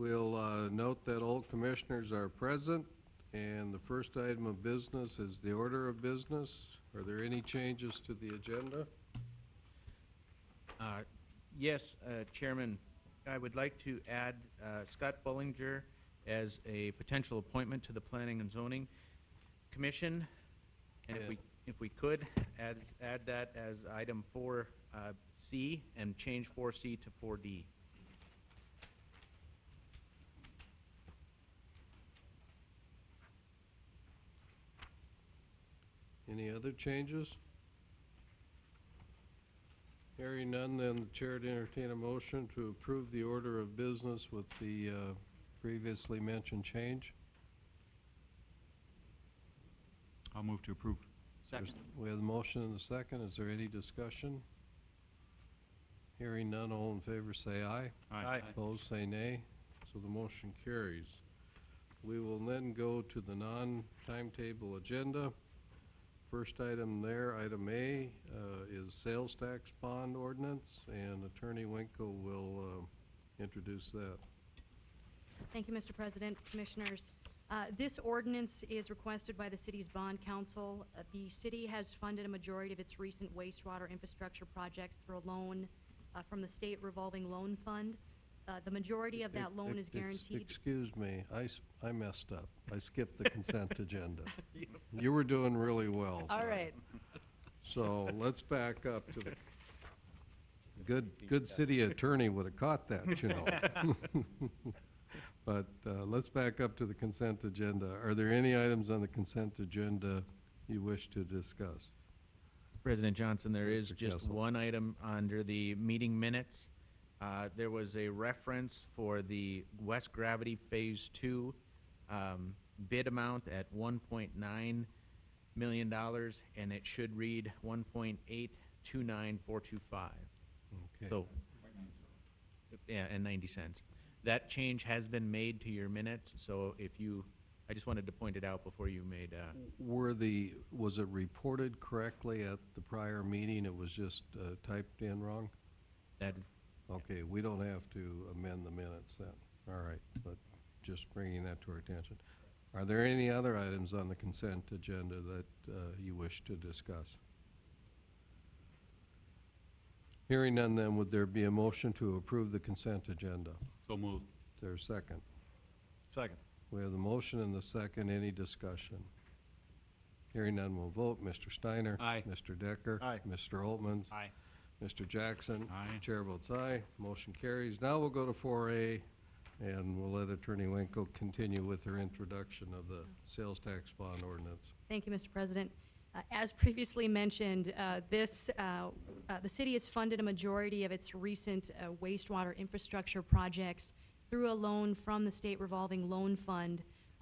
We'll note that all commissioners are present, and the first item of business is the order of business. Are there any changes to the agenda? Yes, Chairman, I would like to add Scott Bullinger as a potential appointment to the Planning and Zoning Commission. And if we could, add that as item 4C and change 4C to 4D. Any other changes? Hearing none, then the chair to entertain a motion to approve the order of business with the previously mentioned change. I'll move to approve. Second. We have the motion and the second. Is there any discussion? Hearing none, all in favor say aye. Aye. Opposed say nay. So the motion carries. We will then go to the non-timetable agenda. First item there, item A, is sales tax bond ordinance, and Attorney Winkle will introduce that. Thank you, Mr. President, Commissioners. This ordinance is requested by the city's bond council. The city has funded a majority of its recent wastewater infrastructure projects through a loan from the state revolving loan fund. The majority of that loan is guaranteed. Excuse me, I messed up. I skipped the consent agenda. You were doing really well. All right. So let's back up to the good city attorney would have caught that, you know. But let's back up to the consent agenda. Are there any items on the consent agenda you wish to discuss? President Johnson, there is Mr. just Kessel. one item under the meeting minutes. There was a reference for the West Gravity Phase 2 bid amount at $1.9 million, and it should read $1.829425. Okay. So, yeah, and 90 cents. That change has been made to your minutes, so if you, I just wanted to point it out before you made, Was it reported correctly at the prior meeting? It was just typed in wrong? that is, Okay, we don't have to amend the minutes then. All right, but just bringing that to our attention. Are there any other items on the consent agenda that you wish to discuss? Hearing none, then, would there be a motion to approve the consent agenda? So moved. Is there a second? Second. We have the motion and the second. Any discussion? Hearing none, we'll vote. Mr. Steiner? Aye. Mr. Decker? Aye. Mr. Altman? Aye. Mr. Jackson? Aye. Chair votes aye. Motion carries. Now we'll go to 4A, and we'll let Attorney Winkle continue with her introduction of the sales tax bond ordinance. Thank you, Mr. President. As previously mentioned, the city has funded a majority of its recent wastewater infrastructure projects through a loan from the state revolving loan fund.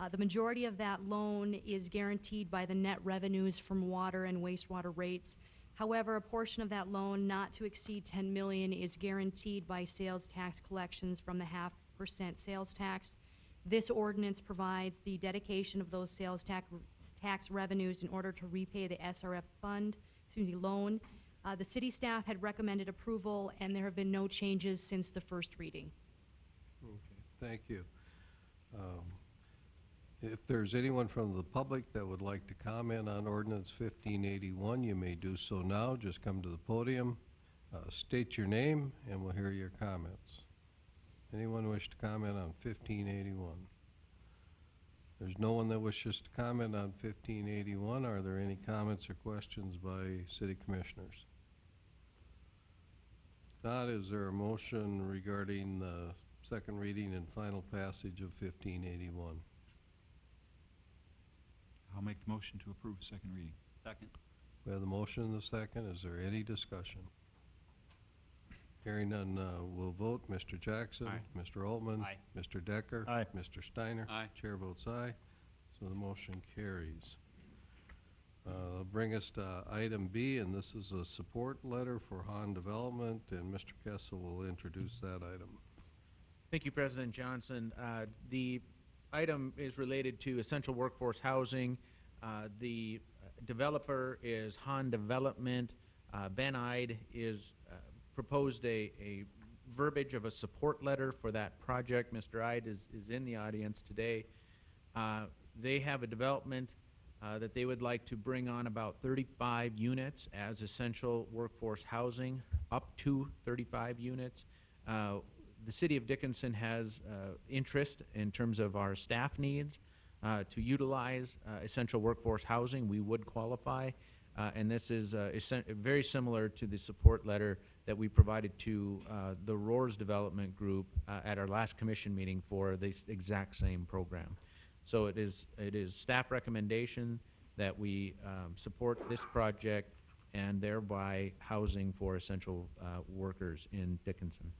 The majority of that loan is guaranteed by the net revenues from water and wastewater rates. However, a portion of that loan, not to exceed $10 million, is guaranteed by sales tax collections from the 0.5% sales tax. This ordinance provides the dedication of those sales tax revenues in order to repay the SRF fund, loan. The city staff had recommended approval, and there have been no changes since the first reading. Okay, thank you. If there's anyone from the public that would like to comment on ordinance 1581, you may do so now. Just come to the podium, state your name, and we'll hear your comments. Anyone wish to comment on 1581? There's no one that wishes to comment on 1581. Are there any comments or questions by city commissioners? If not, is there a motion regarding the second reading and final passage of 1581? I'll make the motion to approve second reading. second. We have the motion and the second. Is there any discussion? Hearing none, we'll vote. Mr. Jackson? Aye. Mr. Altman? Aye. Mr. Decker? Aye. Mr. Steiner? Aye. Chair votes aye. So the motion carries. Bring us to item B, and this is a support letter for Han Development, and Mr. Kessel will introduce that item. Thank you, President Johnson. The item is related to essential workforce housing. The developer is Han Development. Ben Ide is proposed a verbiage of a support letter for that project. Mr. Ide is in the audience today. They have a development that they would like to bring on about 35 units as essential workforce housing, up to 35 units. The City of Dickinson has interest in terms of our staff needs to utilize essential workforce housing. We would qualify, and this is very similar to the support letter that we provided to the Roars Development Group at our last commission meeting for this exact same program. So it is staff recommendation that we support this project and thereby housing for essential workers in Dickinson.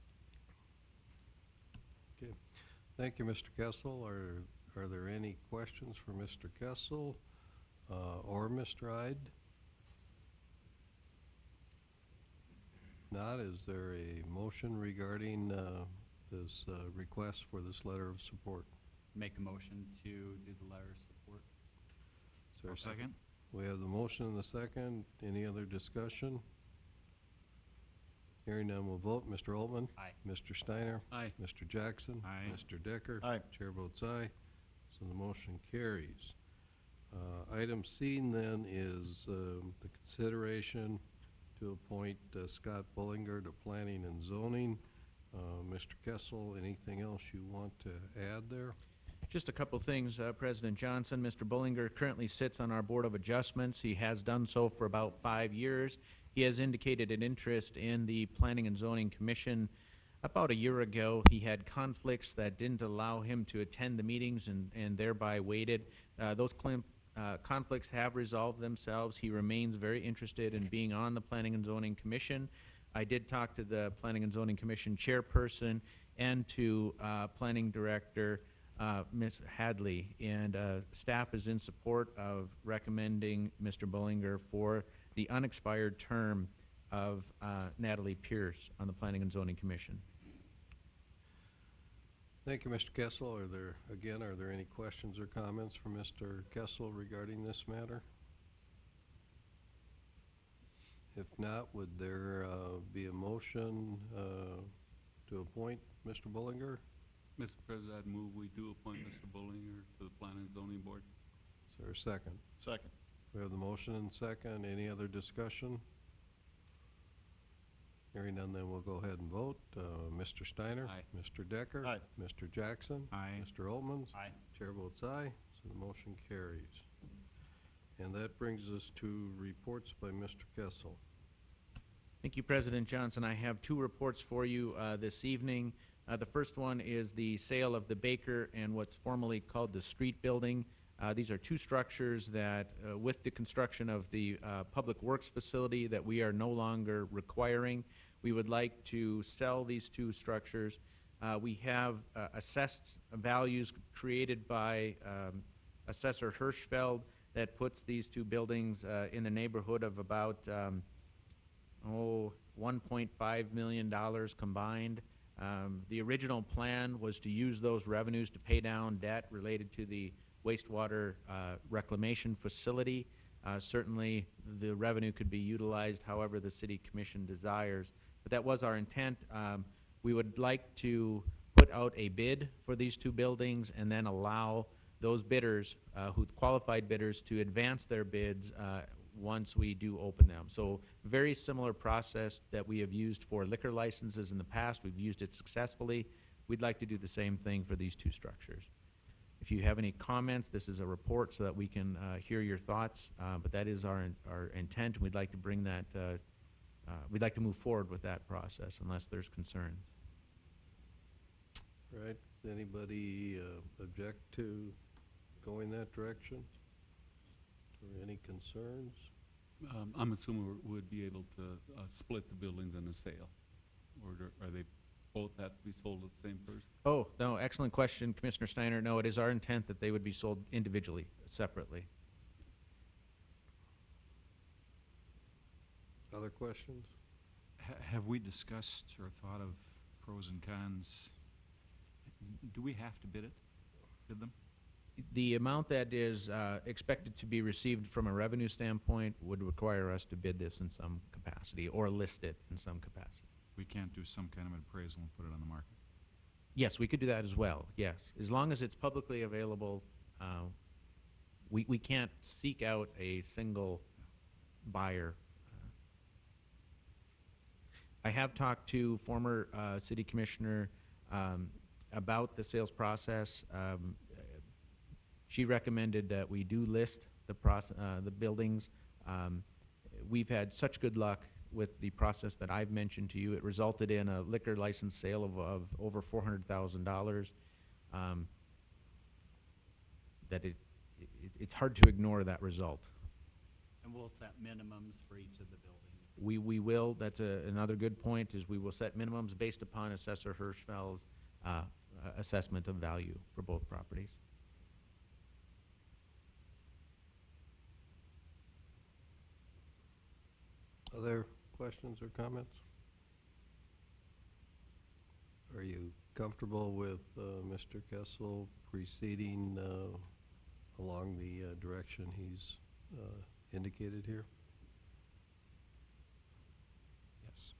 Okay. Thank you, Mr. Kessel. Are there any questions for Mr. Kessel or Mr. Ide? Not, is there a motion regarding this request for this letter of support? Make a motion to do the letter of support. Is there a Second? We have the motion and the second. Any other discussion? Hearing none, we'll vote. Mr. Altman? Aye. Mr. Steiner? Aye. Mr. Jackson? Aye. Mr. Decker? Aye. Chair votes aye, so the motion carries. Item C then is the consideration to appoint Scott Bullinger to Planning and Zoning. Mr. Kessel, anything else you want to add there? Just a couple things, President Johnson. Mr. Bullinger currently sits on our Board of Adjustments. He has done so for about 5 years. He has indicated an interest in the Planning and Zoning Commission. About a year ago, he had conflicts that didn't allow him to attend the meetings and thereby waited. Those conflicts have resolved themselves. He remains very interested in being on the Planning and Zoning Commission. I did talk to the Planning and Zoning Commission chairperson and to Planning Director Ms. Hadley, and staff is in support of recommending Mr. Bullinger for the unexpired term of Natalie Pierce on the Planning and Zoning Commission. Thank you, Mr. Kessel. Are there any questions or comments from Mr. Kessel regarding this matter? If not, would there be a motion to appoint Mr. Bullinger? Mr. President, I'd move we do appoint Mr. Bullinger to the Planning and Zoning Board. Is there a second? Second. We have the motion and second. Any other discussion? Hearing none, then we'll go ahead and vote. Mr. Steiner? Aye. Mr. Decker? Aye. Mr. Jackson? Aye. Mr. Altman? Aye. Chair votes aye, so the motion carries. And that brings us to reports by Mr. Kessel. Thank you, President Johnson. I have 2 reports for you this evening. The first one is the sale of the Baker and what's formerly called the Street Building. These are 2 structures that, with the construction of the Public Works facility that we are no longer requiring, we would like to sell these 2 structures. We have assessed values created by Assessor Hirschfeld that puts these 2 buildings in the neighborhood of about $1.5 million combined. The original plan was to use those revenues to pay down debt related to the wastewater reclamation facility. Certainly, the revenue could be utilized however the City Commission desires, but that was our intent. We would like to put out a bid for these 2 buildings and then allow those bidders, qualified bidders, to advance their bids once we do open them. So very similar process that we have used for liquor licenses in the past. We've used it successfully. We'd like to do the same thing for these 2 structures. If you have any comments, this is a report so that we can hear your thoughts, but that is our intent, and we'd like to bring that, we'd like to move forward with that process unless there's concerns. Right, does anybody object to going that direction? Or any concerns? I'm assuming we would be able to split the buildings in a sale, or are they both have to be sold to the same person? Oh, no, excellent question, Commissioner Steiner. No, it is our intent that they would be sold individually, separately. Other questions? Have we discussed or thought of pros and cons? Do we have to bid them? The amount that is expected to be received from a revenue standpoint would require us to bid this in some capacity or list it in some capacity. we can't do some kind of an appraisal and put it on the market? Yes, we could do that as well, yes. As long as it's publicly available, we can't seek out a single buyer. I have talked to former city commissioner about the sales process. She recommended that we do list the buildings. We've had such good luck with the process that I've mentioned to you. It resulted in a liquor license sale of over $400,000. That it's hard to ignore that result. And we'll set minimums for each of the buildings. We will, that's another good point, is we will set minimums based upon Assessor Hirschfell's assessment of value for both properties. Other questions or comments? Are you comfortable with Mr. Kessel proceeding along the direction he's indicated here? Yes.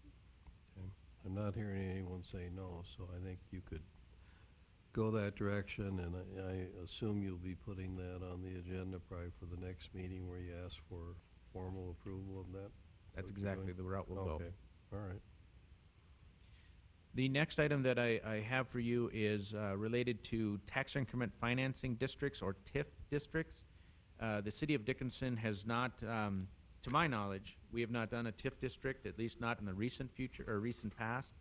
Okay. I'm not hearing anyone say no, so I think you could go that direction, and I assume you'll be putting that on the agenda probably for the next meeting where you ask for formal approval of that? That's What you're exactly doing? the route we'll go. Okay, all right. The next item that I have for you is related to tax increment financing districts, or TIF districts. The city of Dickinson has not, to my knowledge, we have not done a TIF district, at least not in the recent future or recent past.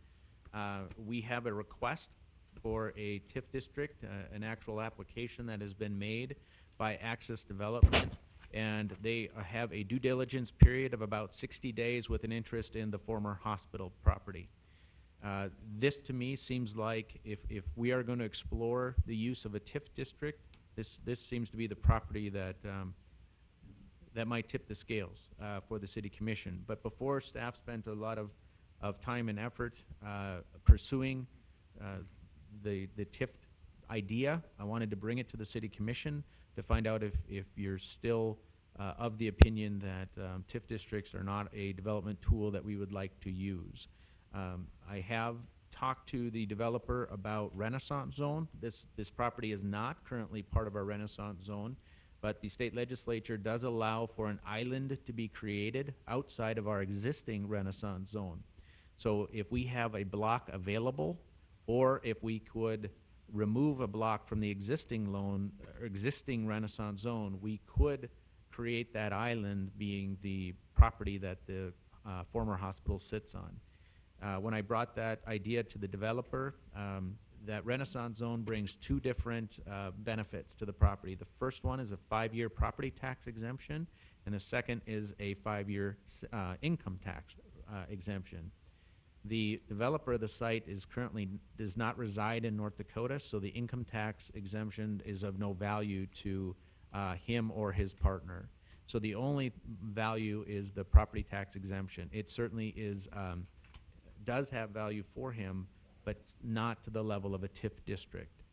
We have a request for a TIF district, an actual application that has been made by Access Development, and they have a due diligence period of about 60 days with an interest in the former hospital property. This to me seems like if we are going to explore the use of a TIF district, this seems to be the property that that might tip the scales for the city commission. But before staff spent a lot of time and effort pursuing the TIF idea, I wanted to bring it to the city commission to find out if you're still of the opinion that TIF districts are not a development tool that we would like to use. I have talked to the developer about Renaissance Zone. This property is not currently part of our Renaissance Zone, but the state legislature does allow for an island to be created outside of our existing Renaissance Zone. So if we have a block available, or if we could remove a block from the existing Renaissance Zone, we could create that island being the property that the former hospital sits on. When I brought that idea to the developer, that Renaissance Zone brings two different benefits to the property. The first one is a 5-year property tax exemption, and the second is a 5-year income tax exemption. The developer of the site does not reside in North Dakota, so the income tax exemption is of no value to him or his partner. So the only value is the property tax exemption. It certainly does have value for him, but not to the level of a TIF district.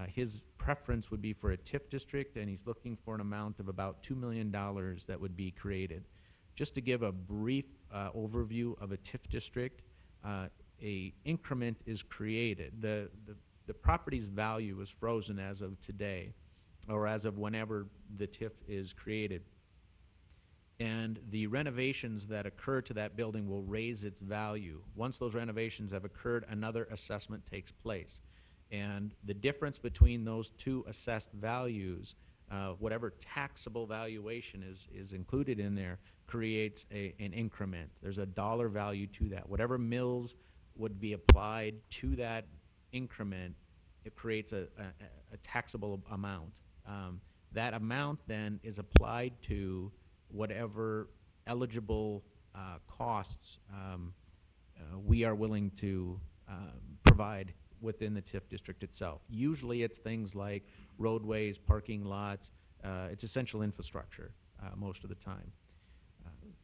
His preference would be for a TIF district, and he's looking for an amount of about $2 million that would be created. Just to give a brief overview of a TIF district, a increment is created. The property's value is frozen as of today, or as of whenever the TIF is created. And the renovations that occur to that building will raise its value. Once those renovations have occurred, another assessment takes place. And the difference between those two assessed values, whatever taxable valuation is included in there, creates an increment. There's a dollar value to that. Whatever mills would be applied to that increment, it creates a taxable amount. That amount then is applied to whatever eligible costs we are willing to provide within the TIF district itself. Usually it's things like roadways, parking lots, it's essential infrastructure most of the time.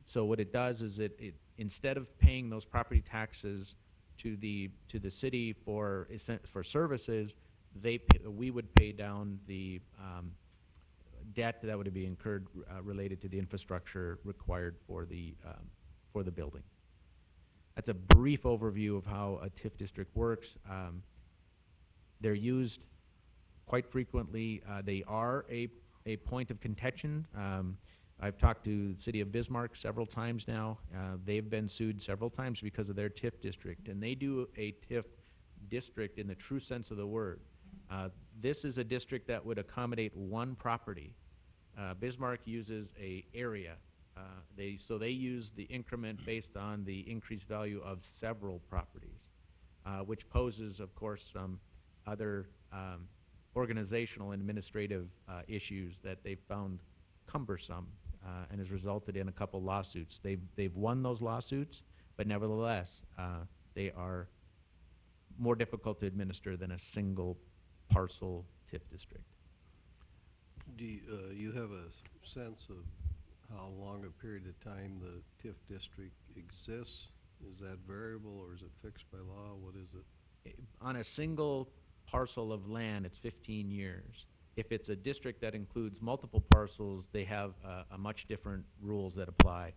So what it does is it instead of paying those property taxes to the city for services, we would pay down the debt that would be incurred related to the infrastructure required for the building. that's a brief overview of how a TIF district works. They're used quite frequently. They are a point of contention. I've talked to the city of Bismarck several times now. They've been sued several times because of their TIF district, and they do a TIF district in the true sense of the word. This is a district that would accommodate one property. Bismarck uses a area. So they use the increment based on the increased value of several properties, which poses, of course, some other organizational and administrative issues that they've found cumbersome and has resulted in a couple lawsuits. They've won those lawsuits, but nevertheless, they are more difficult to administer than a single parcel TIF district. Do you have a sense of how long a period of time the TIF district exists? Is that variable or is it fixed by law? What is it? On a single parcel of land, it's 15 years. If it's a district that includes multiple parcels, they have a much different rules that apply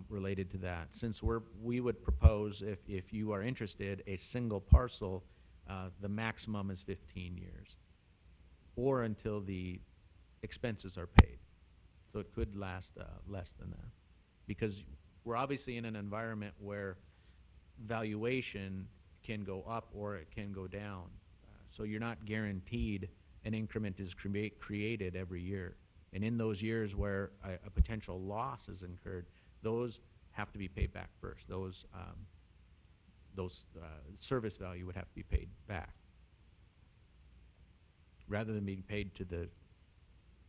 related to that. Since we would propose, if you are interested, a single parcel, the maximum is 15 years, or until the expenses are paid. So it could last less than that, because we're obviously in an environment where valuation can go up or it can go down. So you're not guaranteed an increment is created every year. And in those years where a potential loss is incurred, those have to be paid back first. Those service value would have to be paid back, rather than being paid to the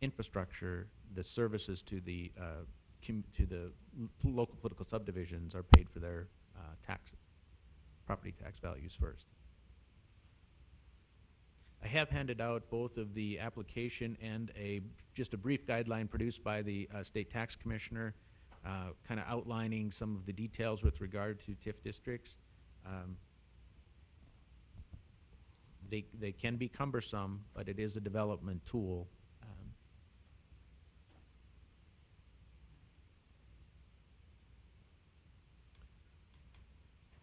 infrastructure. The services to the local political subdivisions are paid for their property tax values first. I have handed out both of the application and just a brief guideline produced by the State Tax Commissioner, kind of outlining some of the details with regard to TIF districts. They can be cumbersome, but it is a development tool.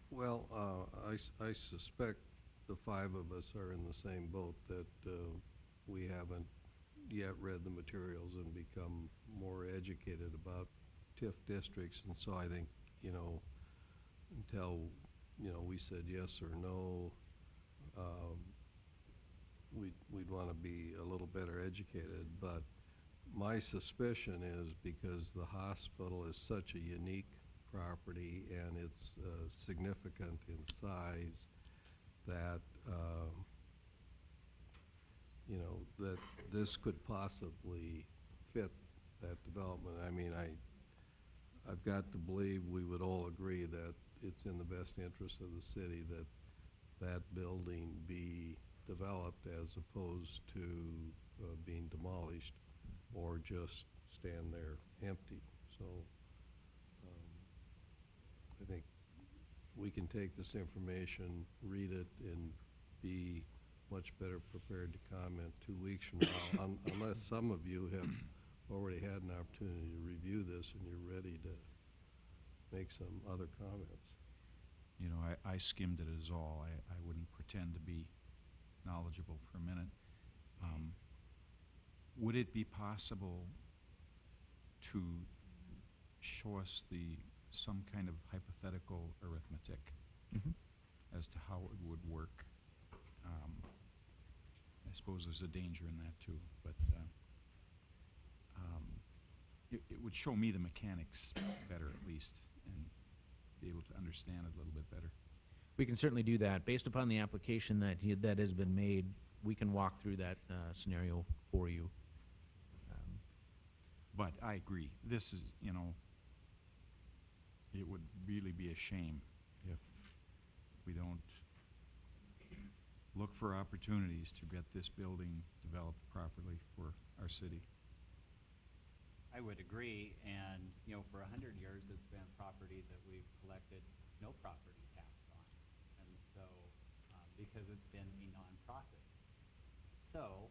Well, I suspect the five of us are in the same boat, that we haven't yet read the materials and become more educated about TIF districts. And so I think, until, we said yes or no, we'd want to be a little better educated. But my suspicion is, because the hospital is such a unique property and it's significant in size, that that this could possibly fit that development. I mean, I've got to believe we would all agree that it's in the best interest of the city that that building be developed, as opposed to being demolished or just stand there empty. So I think we can take this information, read it, and be much better prepared to comment 2 weeks from now, unless some of you have already had an opportunity to review this and you're ready to make some other comments. I skimmed it as all. I wouldn't pretend to be knowledgeable for a minute. Would it be possible to show us some kind of hypothetical arithmetic as to how it would work? I suppose there's a danger in that too, but it would show me the mechanics better, at least, and be able to understand it a little bit better. We can certainly do that. Based upon the application that has been made, we can walk through that scenario for you. But I agree. This is, it would really be a shame if we don't look for opportunities to get this building developed properly for our city. I would agree, and, for 100 years, it's been property that we've collected no property tax on. And so, because it's been a nonprofit. So,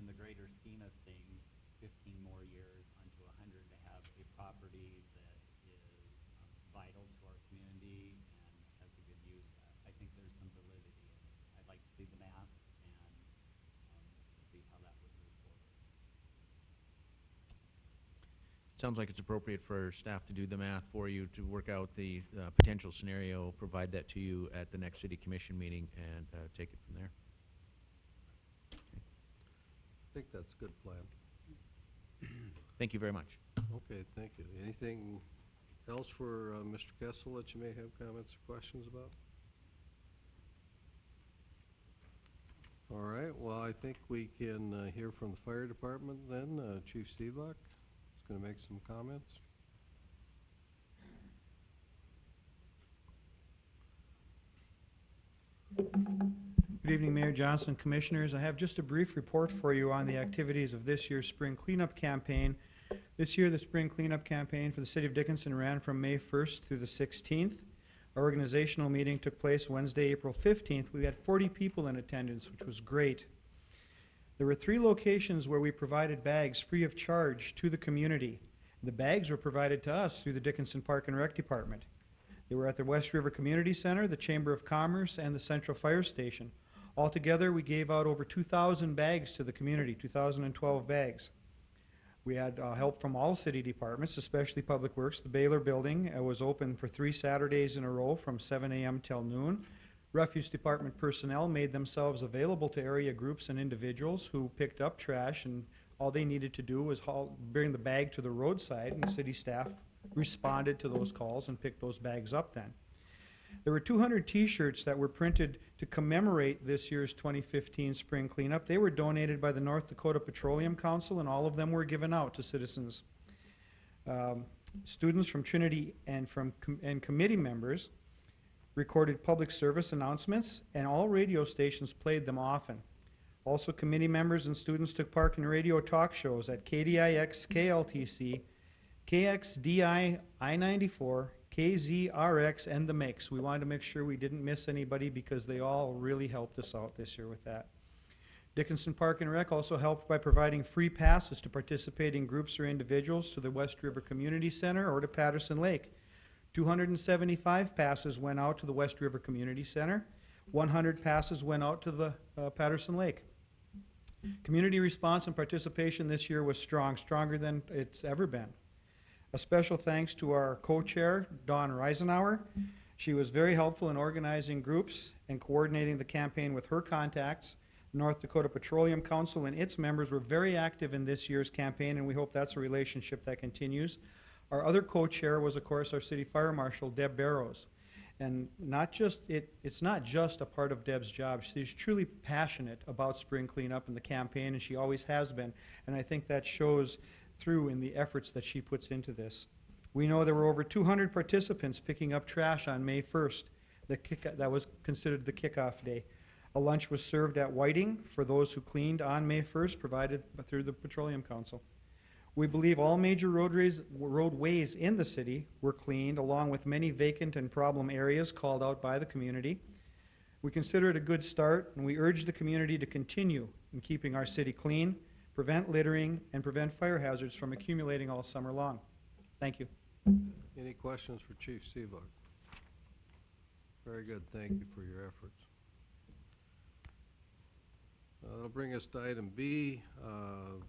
in the greater scheme of things, 15 more years onto 100 to have a property that is vital to our community there's some validity in it. I'd like to see the math and to see how that would move forward. Sounds like it's appropriate for staff to do the math for you to work out the potential scenario, provide that to you at the next city commission meeting, and take it from there. I think that's a good plan. Thank you very much. Okay, thank you. Anything else for Mr. Kessel that you may have comments or questions about? All right, well, I think we can hear from the fire department then. Chief Stevak is going to make some comments. Good evening, Mayor Johnson, Commissioners. I have just a brief report for you on the activities of this year's spring cleanup campaign. This year, the spring cleanup campaign for the City of Dickinson ran from May 1st through the 16th. Our organizational meeting took place Wednesday, April 15th. We had 40 people in attendance, which was great. There were 3 locations where we provided bags free of charge to the community. The bags were provided to us through the Dickinson Park and Rec Department. They were at the West River Community Center, the Chamber of Commerce, and the Central Fire Station. Altogether, we gave out over 2,000 bags to the community, 2,012 bags. We had help from all city departments, especially Public Works. The Baylor Building was open for 3 Saturdays in a row from 7 a.m. till noon. Refuse department personnel made themselves available to area groups and individuals who picked up trash, and all they needed to do was bring the bag to the roadside, and city staff responded to those calls and picked those bags up then. There were 200 T-shirts that were printed to commemorate this year's 2015 spring cleanup. They were donated by the North Dakota Petroleum Council, and all of them were given out to citizens. Students from Trinity and committee members recorded public service announcements, and all radio stations played them often. Also, committee members and students took part in radio talk shows at KDIX, KLTC, KXDI, I-94, KZRX, and The Mix. We wanted to make sure we didn't miss anybody because they all really helped us out this year with that. Dickinson Park and Rec also helped by providing free passes to participating groups or individuals to the West River Community Center or to Patterson Lake. 275 passes went out to the West River Community Center. 100 passes went out to the Patterson Lake. Community response and participation this year was strong, stronger than it's ever been. A special thanks to our co-chair, Dawn Reisenauer. She was very helpful in organizing groups and coordinating the campaign with her contacts. North Dakota Petroleum Council and its members were very active in this year's campaign, and we hope that's a relationship that continues. Our other co-chair was, of course, our city fire marshal, Deb Barrows. And it's not just a part of Deb's job. She's truly passionate about spring cleanup and the campaign, and she always has been. And I think that shows through in the efforts that she puts into this. We know there were over 200 participants picking up trash on May 1st. That was considered the kickoff day. A lunch was served at Whiting for those who cleaned on May 1st, provided through the Petroleum Council. We believe all major roadways in the city were cleaned, along with many vacant and problem areas called out by the community. We consider it a good start, and we urge the community to continue in keeping our city clean, prevent littering, and prevent fire hazards from accumulating all summer long. Thank you. Any questions for Chief Seabach? Very good, thank you for your efforts. That'll bring us to item B.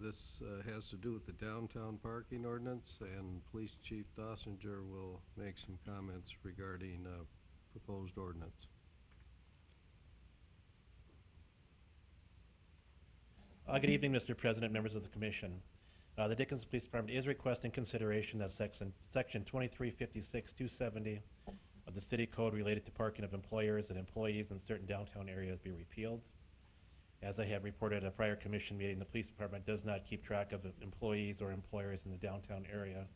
This has to do with the downtown parking ordinance, and Police Chief Dossinger will make some comments regarding proposed ordinance. Good evening, Mr. President, members of the Commission. The Dickinson Police Department is requesting consideration that section 2356-270 of the City Code related to parking of employers and employees in certain downtown areas be repealed. As I have reported at a prior commission meeting, the police department does not keep track of employees or employers in the downtown area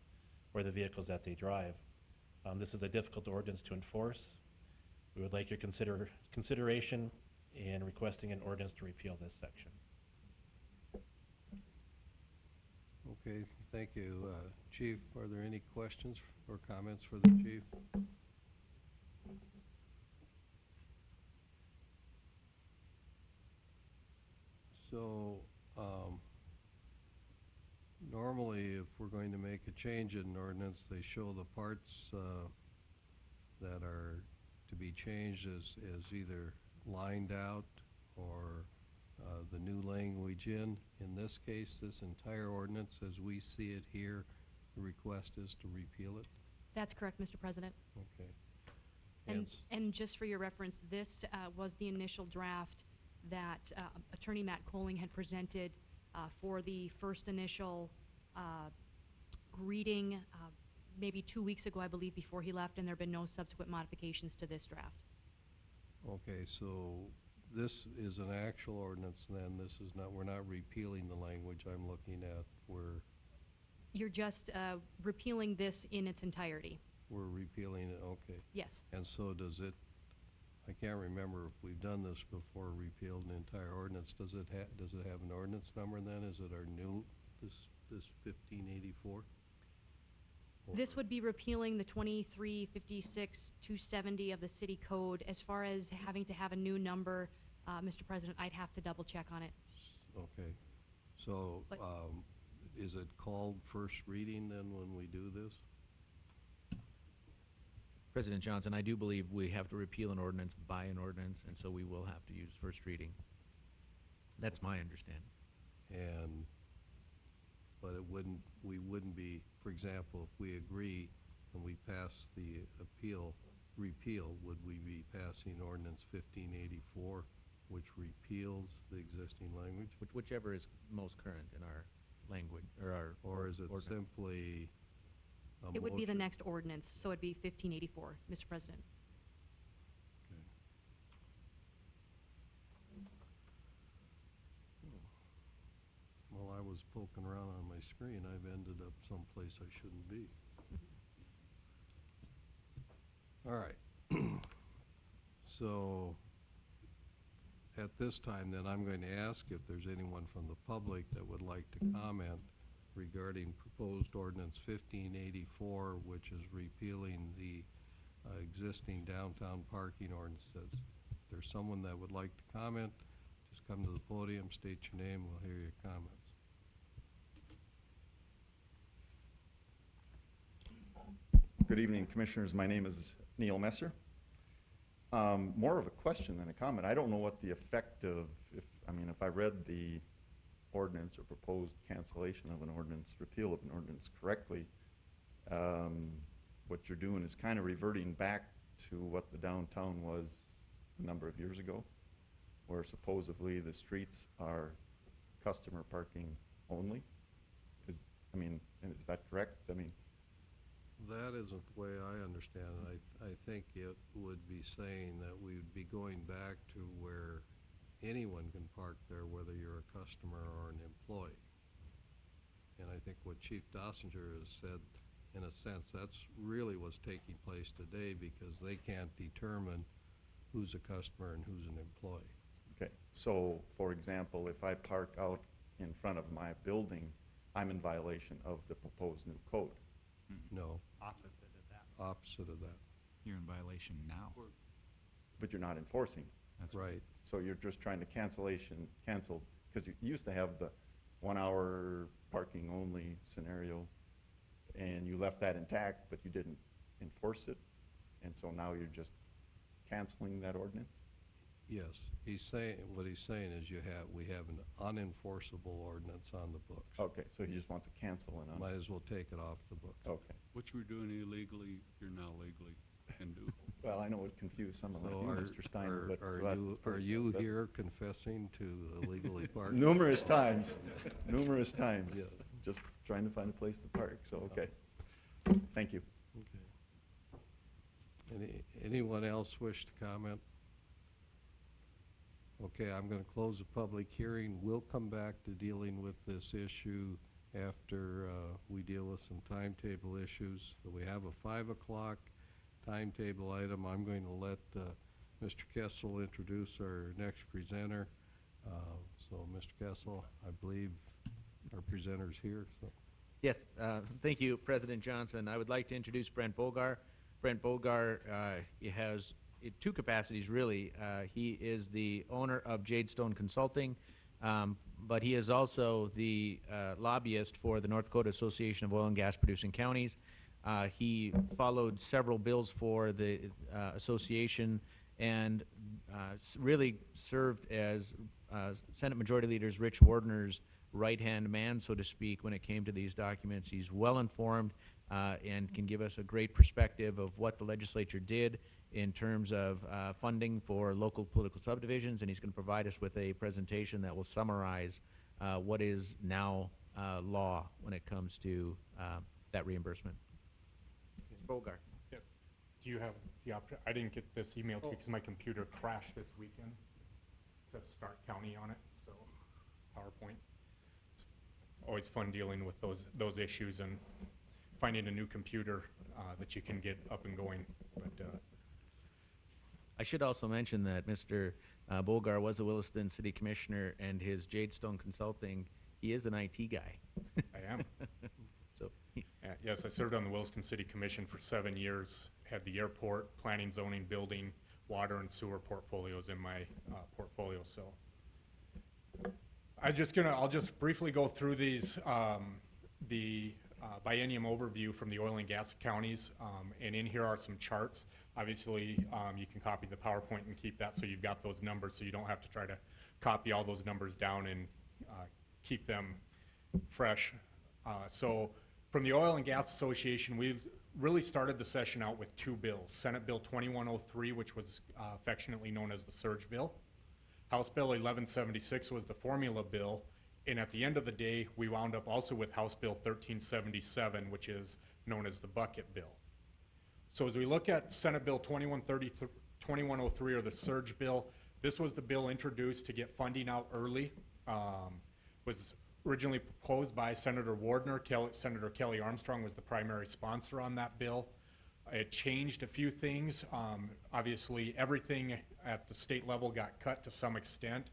or the vehicles that they drive. This is a difficult ordinance to enforce. We would like your consideration in requesting an ordinance to repeal this section. Okay, thank you. Chief, are there any questions or comments for the chief? So, normally if we're going to make a change in an ordinance, they show the parts that are to to be changed as either lined out or the new language in. In this case, this entire ordinance, as we see it here, the request is to repeal it? That's correct, Mr. President. Okay. And just for your reference, this was the initial draft that Attorney Matt Colling had presented for the first initial reading maybe 2 weeks ago, I believe, before he left, and there have been no subsequent modifications to this draft. Okay, so this is an actual ordinance then, this is not, we're not repealing the language I'm looking at, You're just repealing this in its entirety. we're repealing it, okay. Yes. And so does it, I can't remember if we've done this before, repealed an entire ordinance, does it have an ordinance number then? Is it our new, this 1584? This would be repealing the 2356-270 of the city code. As far as having to have a new number, Mr. President, I'd have to double check on it. Okay, so, But- is it called first reading then when we do this? President Johnson, I do believe we have to repeal an ordinance by an ordinance, and so we will have to use first reading. That's my understanding. And, but we wouldn't be, for example, if we agree and we pass the repeal, would we be passing ordinance 1584, which repeals the existing language? Whichever is most current in our language, or our Or is it ordinance. simply a It would be the motion? next ordinance, so it'd be 1584, Mr. President. Okay. While I was poking around on my screen, I've ended up someplace I shouldn't be. All right. So, at this time, then, I'm going to ask if there's anyone from the public that would like to comment regarding proposed ordinance 1584, which is repealing the existing downtown parking ordinances. If there's someone that would like to comment, just come to the podium, state your name, we'll hear your comments. Good evening, Commissioners. My name is Neil Messer. More of a question than a comment. I don't know what the effect of, if I read the ordinance or proposed cancellation of an ordinance, repeal of an ordinance correctly, what you're doing is kind of reverting back to what the downtown was a number of years ago, where supposedly the streets are customer parking only. Is that correct? That isn't the way I understand it. I think it would be saying that we would be going back to where anyone can park there, whether you're a customer or an employee. And I think what Chief Dossinger has said, in a sense, that's really what's taking place today, because they can't determine who's a customer and who's an employee. Okay, so for example, if I park out in front of my building, I'm in violation of the proposed new code. No, Opposite of that. opposite of that. You're in violation now. But you're not enforcing. That's Right. So you're just trying to cancel, because you used to have the 1 hour parking only scenario, and you left that intact, but you didn't enforce it, and so now you're just canceling that ordinance? Yes, what he's saying is we have an unenforceable ordinance on the books. Okay, so he just wants to cancel it on, Might as well take it off the books. okay. What you were doing illegally, you're now legally can do. Well, I know it confused someone like So you, Mr. Steiner, but are to us, you, it's pretty are you simple. here confessing to illegally parking? Numerous times, Yeah. just trying to find a place to park, so, okay. Thank you. Okay. Anyone else wish to comment? Okay, I'm going to close the public hearing. We'll come back to dealing with this issue after we deal with some timetable issues. So we have a 5 o'clock timetable item. I'm going to let Mr. Kessel introduce our next presenter. So, Mr. Kessel, I believe our presenter's here. So. Yes, thank you, President Johnson. I would like to introduce Brent Bogar. Brent Bogar has two capacities, really. He is the owner of Jadestone Consulting, but he is also the lobbyist for the North Dakota Association of Oil and Gas Producing Counties. He followed several bills for the association and really served as Senate Majority Leader Rich Wardner's right-hand man, so to speak, when it came to these documents. He's well-informed and can give us a great perspective of what the legislature did in terms of funding for local political subdivisions, and he's going to provide us with a presentation that will summarize what is now law when it comes to that reimbursement. Mr. Bogart. Yes. Do you have the option? I didn't get this email to you because my computer crashed this weekend. It says Stark County on it, so PowerPoint. It's always fun dealing with those issues and finding a new computer that you can get up and going. But I should also mention that Mr. Bogart was a Williston City Commissioner, and his Jadestone Consulting, he is an IT guy. I am. So, Yes, I served on the Williston City Commission for 7 years, had the airport, planning, zoning, building, water, and sewer portfolios in my portfolio, so. I'll just briefly go through these, the biennium overview from the oil and gas counties, and in here are some charts. Obviously, you can copy the PowerPoint and keep that so you've got those numbers so you don't have to try to copy all those numbers down and keep them fresh. So from the Oil and Gas Association, we've really started the session out with two bills. Senate Bill 2103, which was affectionately known as the Surge Bill. House Bill 1176 was the formula bill. And at the end of the day, we wound up also with House Bill 1377, which is known as the Bucket Bill. So as we look at Senate Bill 2103, or the Surge Bill, this was the bill introduced to get funding out early. Was originally proposed by Senator Wardner. Senator Kelly Armstrong was the primary sponsor on that bill. It changed a few things. Obviously, everything at the state level got cut to some extent.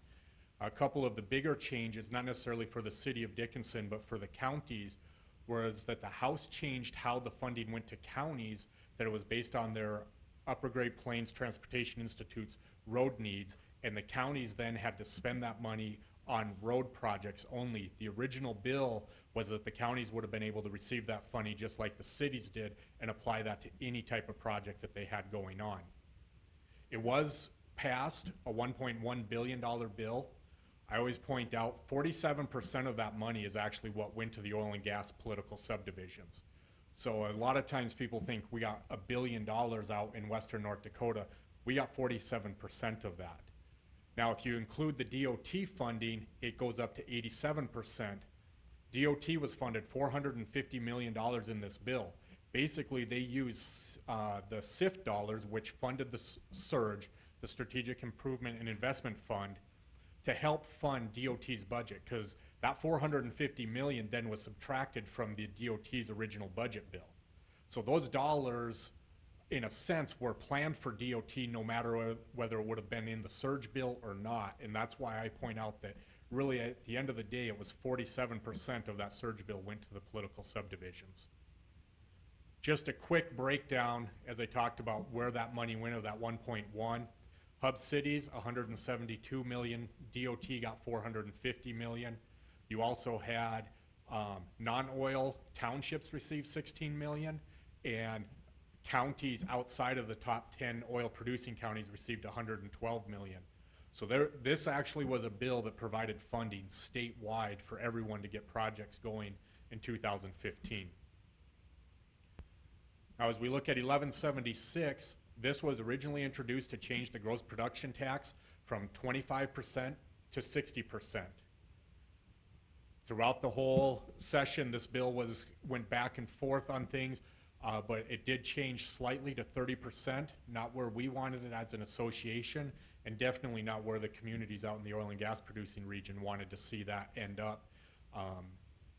A couple of the bigger changes, not necessarily for the city of Dickinson, but for the counties, was that the House changed how the funding went to counties, that it was based on their Upper Great Plains Transportation Institute's road needs, and the counties then had to spend that money on road projects only. The original bill was that the counties would have been able to receive that funding just like the cities did and apply that to any type of project that they had going on. It was passed, a $1.1 billion bill. I always point out 47% of that money is actually what went to the oil and gas political subdivisions. So a lot of times people think we got $1 billion out in western North Dakota. We got 47% of that. Now, if you include the DOT funding, it goes up to 87%. DOT was funded $450 million in this bill. Basically, they use the SIF dollars, which funded the SURGE, the Strategic Improvement and Investment Fund, to help fund DOT's budget, because that $450 million then was subtracted from the DOT's original budget bill. So those dollars, in a sense, were planned for DOT no matter whether it would have been in the Surge bill or not. And that's why I point out that really at the end of the day, it was 47% of that Surge bill went to the political subdivisions. Just a quick breakdown, as I talked about where that money went of that 1.1. Hub cities, 172 million. DOT got 450 million. You also had non-oil townships receive 16 million, and counties outside of the top 10 oil producing counties received 112 million. So this actually was a bill that provided funding statewide for everyone to get projects going in 2015. Now, as we look at 1176, this was originally introduced to change the gross production tax from 25% to 60%. Throughout the whole session, this bill went back and forth on things, but it did change slightly to 30%, not where we wanted it as an association, and definitely not where the communities out in the oil and gas producing region wanted to see that end up.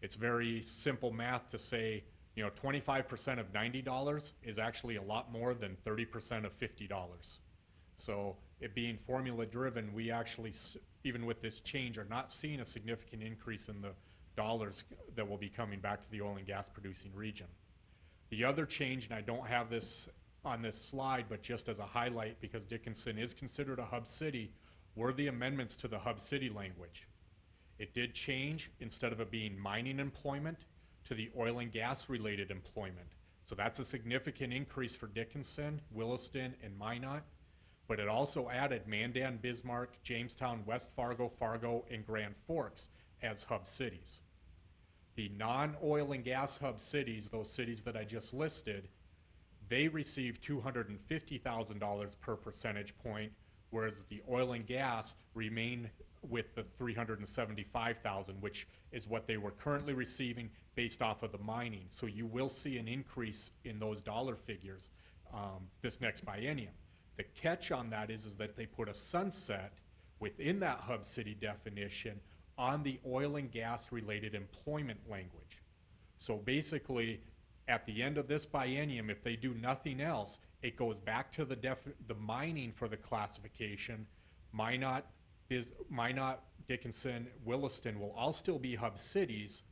It's very simple math to say, 25% of $90 is actually a lot more than 30% of $50. So it being formula driven, we actually, even with this change, are not seeing a significant increase in the dollars that will be coming back to the oil and gas producing region. The other change, and I don't have this on this slide, but just as a highlight, because Dickinson is considered a hub city, were the amendments to the hub city language. It did change, instead of it being mining employment, to the oil and gas related employment. So that's a significant increase for Dickinson, Williston, and Minot. But it also added Mandan, Bismarck, Jamestown, West Fargo, Fargo, and Grand Forks as hub cities. The non-oil and gas hub cities, those cities that I just listed, they receive $250,000 per percentage point, whereas the oil and gas remain with the $375,000, which is what they were currently receiving based off of the mining. So you will see an increase in those dollar figures this next biennium. The catch on that is that they put a sunset within that hub city definition on the oil and gas related employment language. So basically, at the end of this biennium, if they do nothing else, it goes back to the mining for the classification. Minot, Dickinson, Williston will all still be hub cities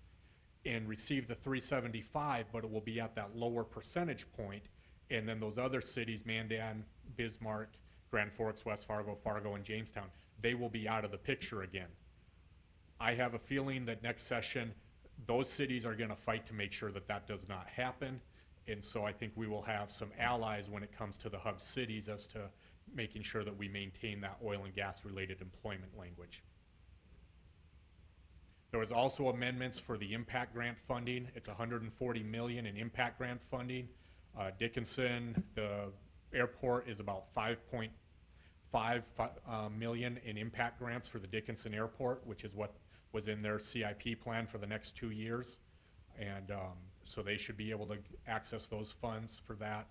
and receive the 375, but it will be at that lower percentage point. And then those other cities, Mandan, Bismarck, Grand Forks, West Fargo, Fargo, and Jamestown, they will be out of the picture again. I have a feeling that next session, those cities are going to fight to make sure that that does not happen. And so I think we will have some allies when it comes to the hub cities as to making sure that we maintain that oil and gas related employment language. There was also amendments for the impact grant funding. It's $140 million in impact grant funding. Dickinson, the airport, is about $5.5 million in impact grants for the Dickinson airport, which is what was in their CIP plan for the next 2 years. And so they should be able to access those funds for that.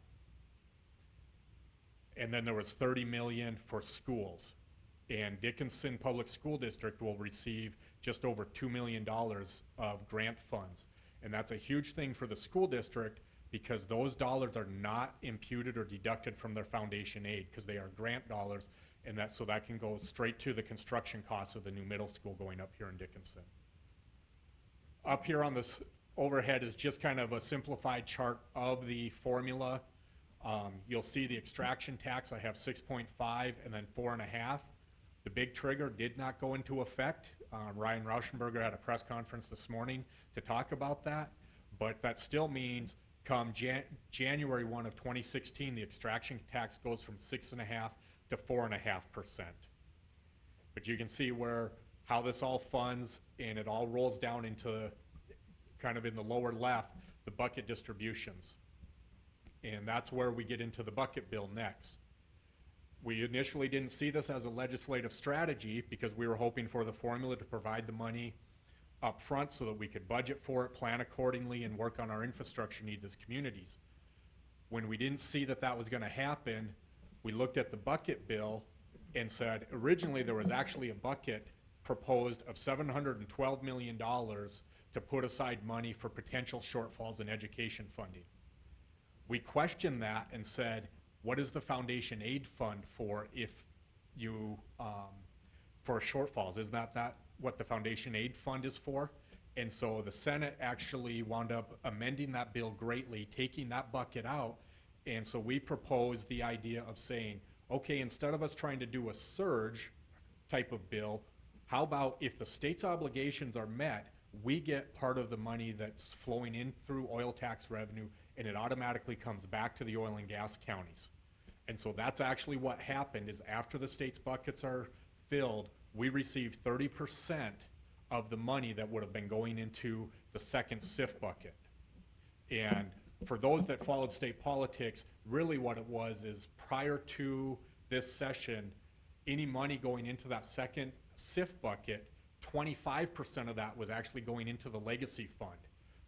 And then there was $30 million for schools. And Dickinson Public School District will receive just over $2 million of grant funds. And that's a huge thing for the school district because those dollars are not imputed or deducted from their foundation aid because they are grant dollars, and so that can go straight to the construction costs of the new middle school going up here in Dickinson. Up here on this overhead is just kind of a simplified chart of the formula. You'll see the extraction tax. I have 6.5 and then 4.5. The big trigger did not go into effect. Ryan Rauschenberger had a press conference this morning to talk about that, but that still means come January 1 of 2016, the extraction tax goes from 6.5% to 4.5%. But you can see how this all funds, and it all rolls down into kind of in the lower left, the bucket distributions. And that's where we get into the bucket bill next. We initially didn't see this as a legislative strategy because we were hoping for the formula to provide the money up front so that we could budget for it, plan accordingly, and work on our infrastructure needs as communities. When we didn't see that that was going to happen, we looked at the bucket bill and said originally there was actually a bucket proposed of $712 million to put aside money for potential shortfalls in education funding. We questioned that and said, what is the foundation aid fund for if you, for shortfalls? Isn't that what the foundation aid fund is for? And so the Senate actually wound up amending that bill greatly, taking that bucket out. And so we proposed the idea of saying, okay, instead of us trying to do a surge type of bill, how about if the state's obligations are met, we get part of the money that's flowing in through oil tax revenue, and it automatically comes back to the oil and gas counties. And so that's actually what happened is after the state's buckets are filled, we received 30% of the money that would have been going into the second SIF bucket. And for those that followed state politics, really what it was is prior to this session, any money going into that second SIF bucket, 25% of that was actually going into the legacy fund.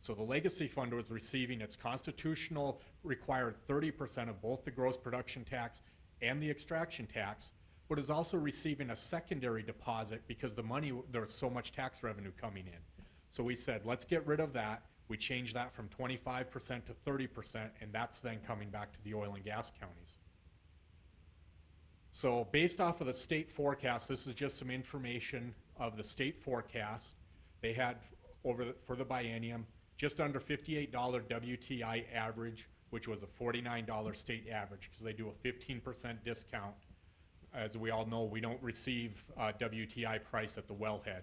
So the legacy fund was receiving its constitutional required 30% of both the gross production tax and the extraction tax, but is also receiving a secondary deposit because the money, there was so much tax revenue coming in. So we said, let's get rid of that. We changed that from 25% to 30%, and that's then coming back to the oil and gas counties. So based off of the state forecast, this is just some information of the state forecast. They had, for the biennium, just under $58 WTI average, which was a $49 state average, because they do a 15% discount. As we all know, we don't receive WTI price at the wellhead.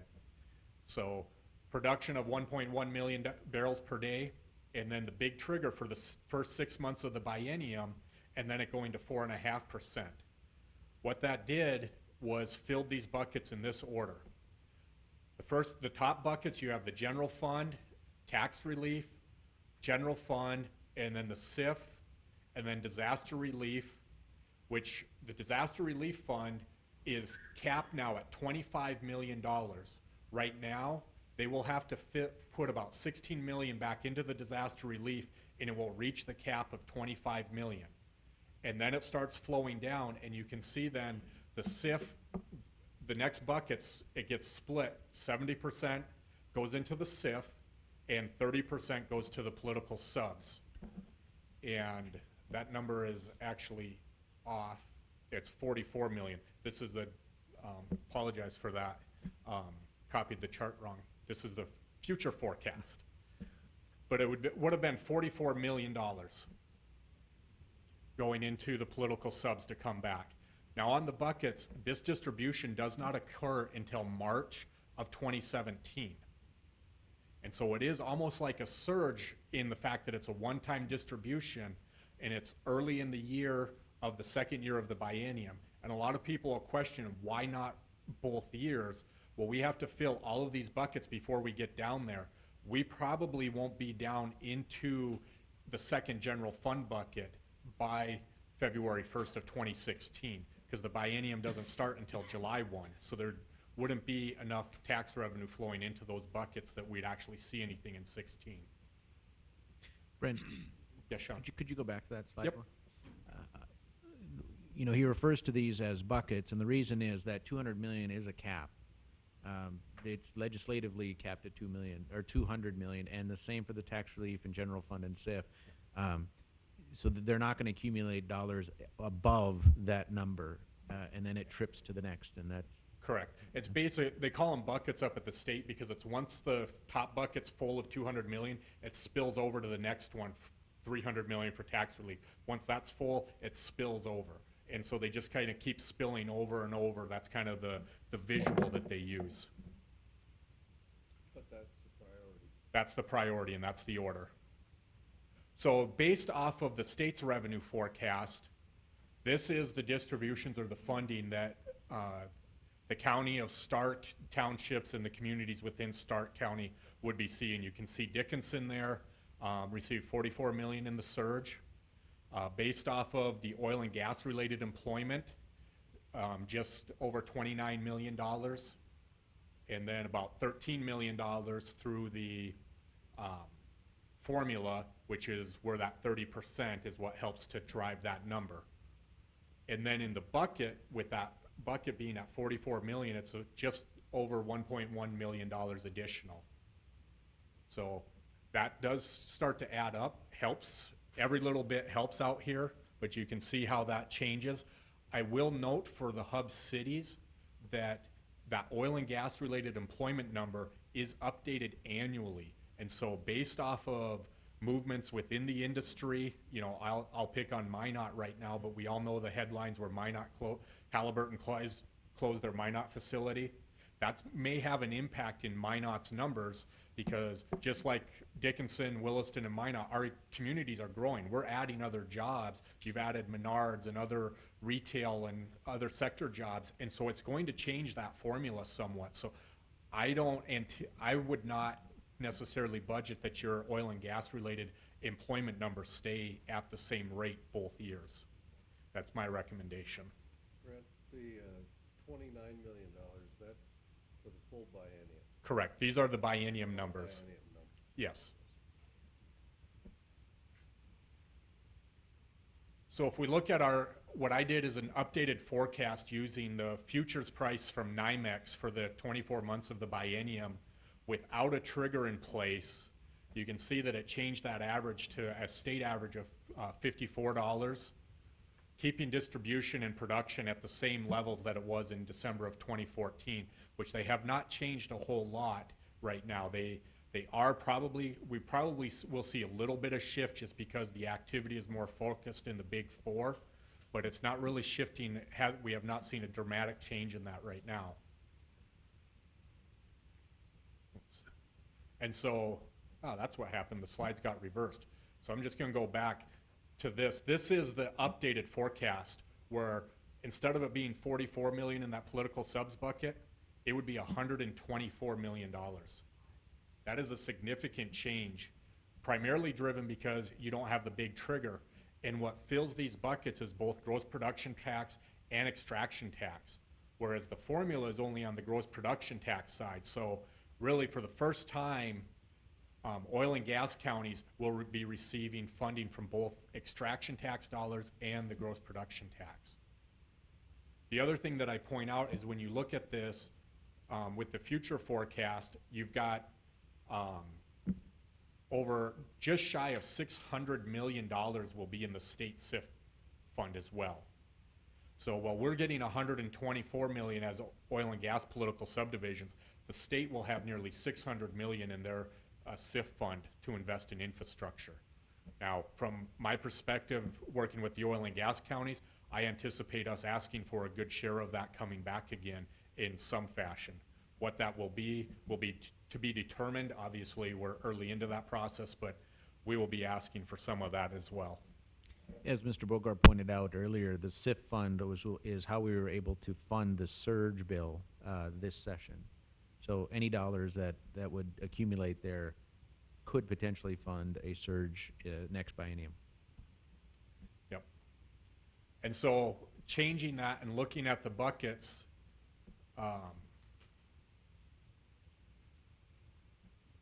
So production of 1.1 million barrels per day, and then the big trigger for the first 6 months of the biennium, and then it going to 4.5%. What that did was filled these buckets in this order. The top buckets, you have the general fund, tax relief, general fund, and then the SIF, and then disaster relief, which the disaster relief fund is capped now at $25 million. Right now, they will have to put about 16 million back into the disaster relief, and it will reach the cap of 25 million. And then it starts flowing down, and you can see then the SIF, the next buckets, it gets split. 70% goes into the SIF, and 30% goes to the political subs. And that number is actually off. It's 44 million. This is the, apologize for that, copied the chart wrong. This is the future forecast. But it would have been $44 million going into the political subs to come back. Now on the buckets, this distribution does not occur until March of 2017. And so it is almost like a surge in the fact that it's a one-time distribution, and it's early in the year of the second year of the biennium. And a lot of people will question why not both years. Well, we have to fill all of these buckets before we get down there. We probably won't be down into the second general fund bucket by February 1st of 2016, because the biennium doesn't start until July 1. So there wouldn't be enough tax revenue flowing into those buckets that we'd actually see anything in 16. Brent, Yes, Sean? could you go back to that slide? Yep. more? You know, he refers to these as buckets, and the reason is that 200 million is a cap. It's legislatively capped at 2 million, or 200 million, and the same for the tax relief and general fund and SIF. So that they're not going to accumulate dollars above that number, and then it trips to the next, and that's... Correct. It's basically, they call them buckets up at the state because it's once the top bucket's full of 200 million, it spills over to the next one, 300 million for tax relief. Once that's full, it spills over. And so they just kind of keep spilling over and over. That's kind of the visual that they use. But that's the priority. That's the priority, and that's the order. So based off of the state's revenue forecast, this is the distributions or the funding that the county of Stark, townships, and the communities within Stark County would be seeing. You can see Dickinson there received 44 million in the surge. Based off of the oil and gas related employment, just over $29 million, and then about $13 million through the formula, which is where that 30% is what helps to drive that number. And then in the bucket, with that bucket being at 44 million, it's just over $1.1 million additional. So that does start to add up, helps. Every little bit helps out here, but you can see how that changes. I will note for the hub cities that that oil and gas related employment number is updated annually. And so based off of movements within the industry, you know, I'll pick on Minot right now, but we all know the headlines where Minot Halliburton closed their Minot facility. That may have an impact in Minot's numbers, because just like Dickinson, Williston, and Minot, our communities are growing. We're adding other jobs. You've added Menards and other retail and other sector jobs, and so it's going to change that formula somewhat. So I would not necessarily budget that your oil and gas related employment numbers stay at the same rate both years. That's my recommendation. Brent, the $29 million, that's for the full biennium. Correct. These are the biennium numbers. Biennium numbers. Yes. So if we look at what I did is an updated forecast using the futures price from NYMEX for the 24 months of the biennium without a trigger in place. You can see that it changed that average to a state average of $54, keeping distribution and production at the same levels that it was in December of 2014, which they have not changed a whole lot right now. We probably will see a little bit of shift just because the activity is more focused in the big four, but it's not really shifting. We have not seen a dramatic change in that right now. And so oh, that's what happened, the slides got reversed. So I'm just gonna go back to this. This is the updated forecast where instead of it being 44 million in that political subs bucket, it would be $124 million. That is a significant change, primarily driven because you don't have the big trigger. And what fills these buckets is both gross production tax and extraction tax, whereas the formula is only on the gross production tax side. So really, for the first time, oil and gas counties will be receiving funding from both extraction tax dollars and the gross production tax. The other thing that I point out is when you look at this with the future forecast, you've got over just shy of $600 million will be in the state SIF fund as well. So while we're getting 124 million as oil and gas political subdivisions, the state will have nearly 600 million in their SIF fund to invest in infrastructure. Now, from my perspective, working with the oil and gas counties, I anticipate us asking for a good share of that coming back again in some fashion. What that will be to be determined. Obviously, we're early into that process, but we will be asking for some of that as well. As Mr. Bogart pointed out earlier, the SIF fund is how we were able to fund the surge bill this session. So any dollars that would accumulate there could potentially fund a surge next biennium. Yep. And so changing that and looking at the buckets,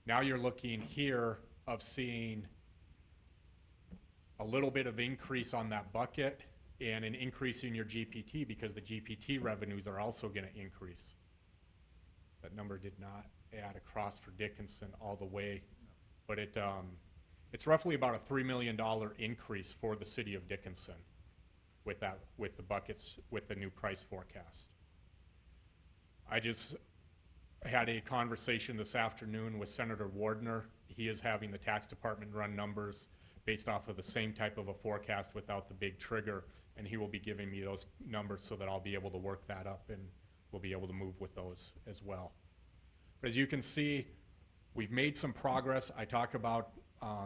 now you're looking here of seeing a little bit of increase on that bucket and an increase in your GPT because the GPT revenues are also going to increase. That number did not add across for Dickinson all the way, but it's roughly about a $3 million increase for the city of Dickinson with the buckets, with the new price forecast. I just had a conversation this afternoon with Senator Wardner. He is having the tax department run numbers based off of the same type of a forecast without the big trigger, and he will be giving me those numbers so that I'll be able to work that up and we'll be able to move with those as well. But as you can see, we've made some progress. I talk about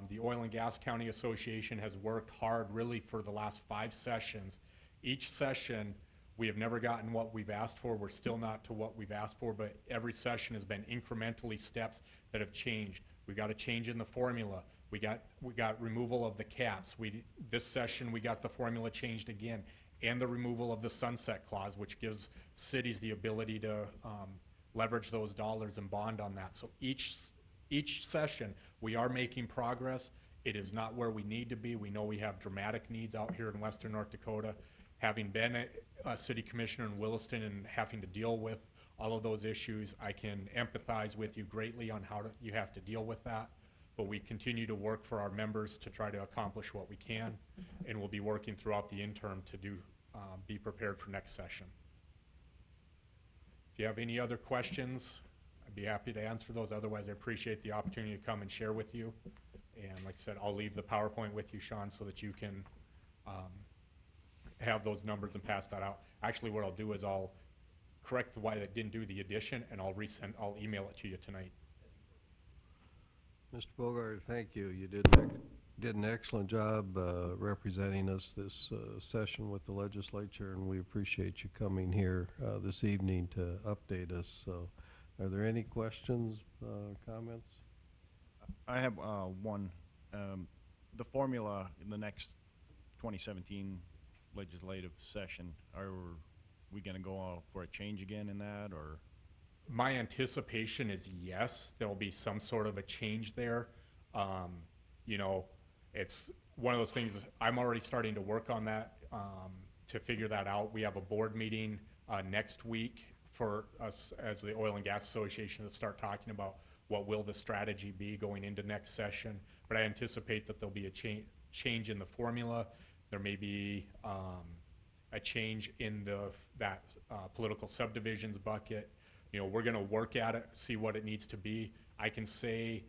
the Oil and Gas County Association has worked hard really for the last 5 sessions. Each session, we have never gotten what we've asked for. We're still not to what we've asked for, but every session has been incrementally steps that have changed. We got a change in the formula. We got removal of the caps. This session, we got the formula changed again, and the removal of the sunset clause, which gives cities the ability to leverage those dollars and bond on that. So each session, we are making progress. It is not where we need to be. We know we have dramatic needs out here in western North Dakota. Having been a city commissioner in Williston and having to deal with all of those issues, I can empathize with you greatly on how you have to deal with that. But we continue to work for our members to try to accomplish what we can, and we'll be working throughout the interim to be prepared for next session. If you have any other questions, I'd be happy to answer those. Otherwise, I appreciate the opportunity to come and share with you. And like I said, I'll leave the PowerPoint with you, Sean, so that you can have those numbers and pass that out. Actually, what I'll do is I'll correct why I didn't do the addition, and I'll email it to you tonight. Mr. Bogart, thank you. You did an excellent job representing us this session with the legislature, and we appreciate you coming here this evening to update us. So, are there any questions, comments? I have one. The formula in the next 2017 legislative session, are we going to go for a change again in that, or? My anticipation is yes, there'll be some sort of a change there. You know, it's one of those things, I'm already starting to work on that to figure that out. We have a board meeting next week for us as the Oil and Gas Association to start talking about what will the strategy be going into next session. But I anticipate that there'll be a change in the formula. There may be a change in that political subdivisions bucket. You know, we're going to work at it, see what it needs to be. I can say,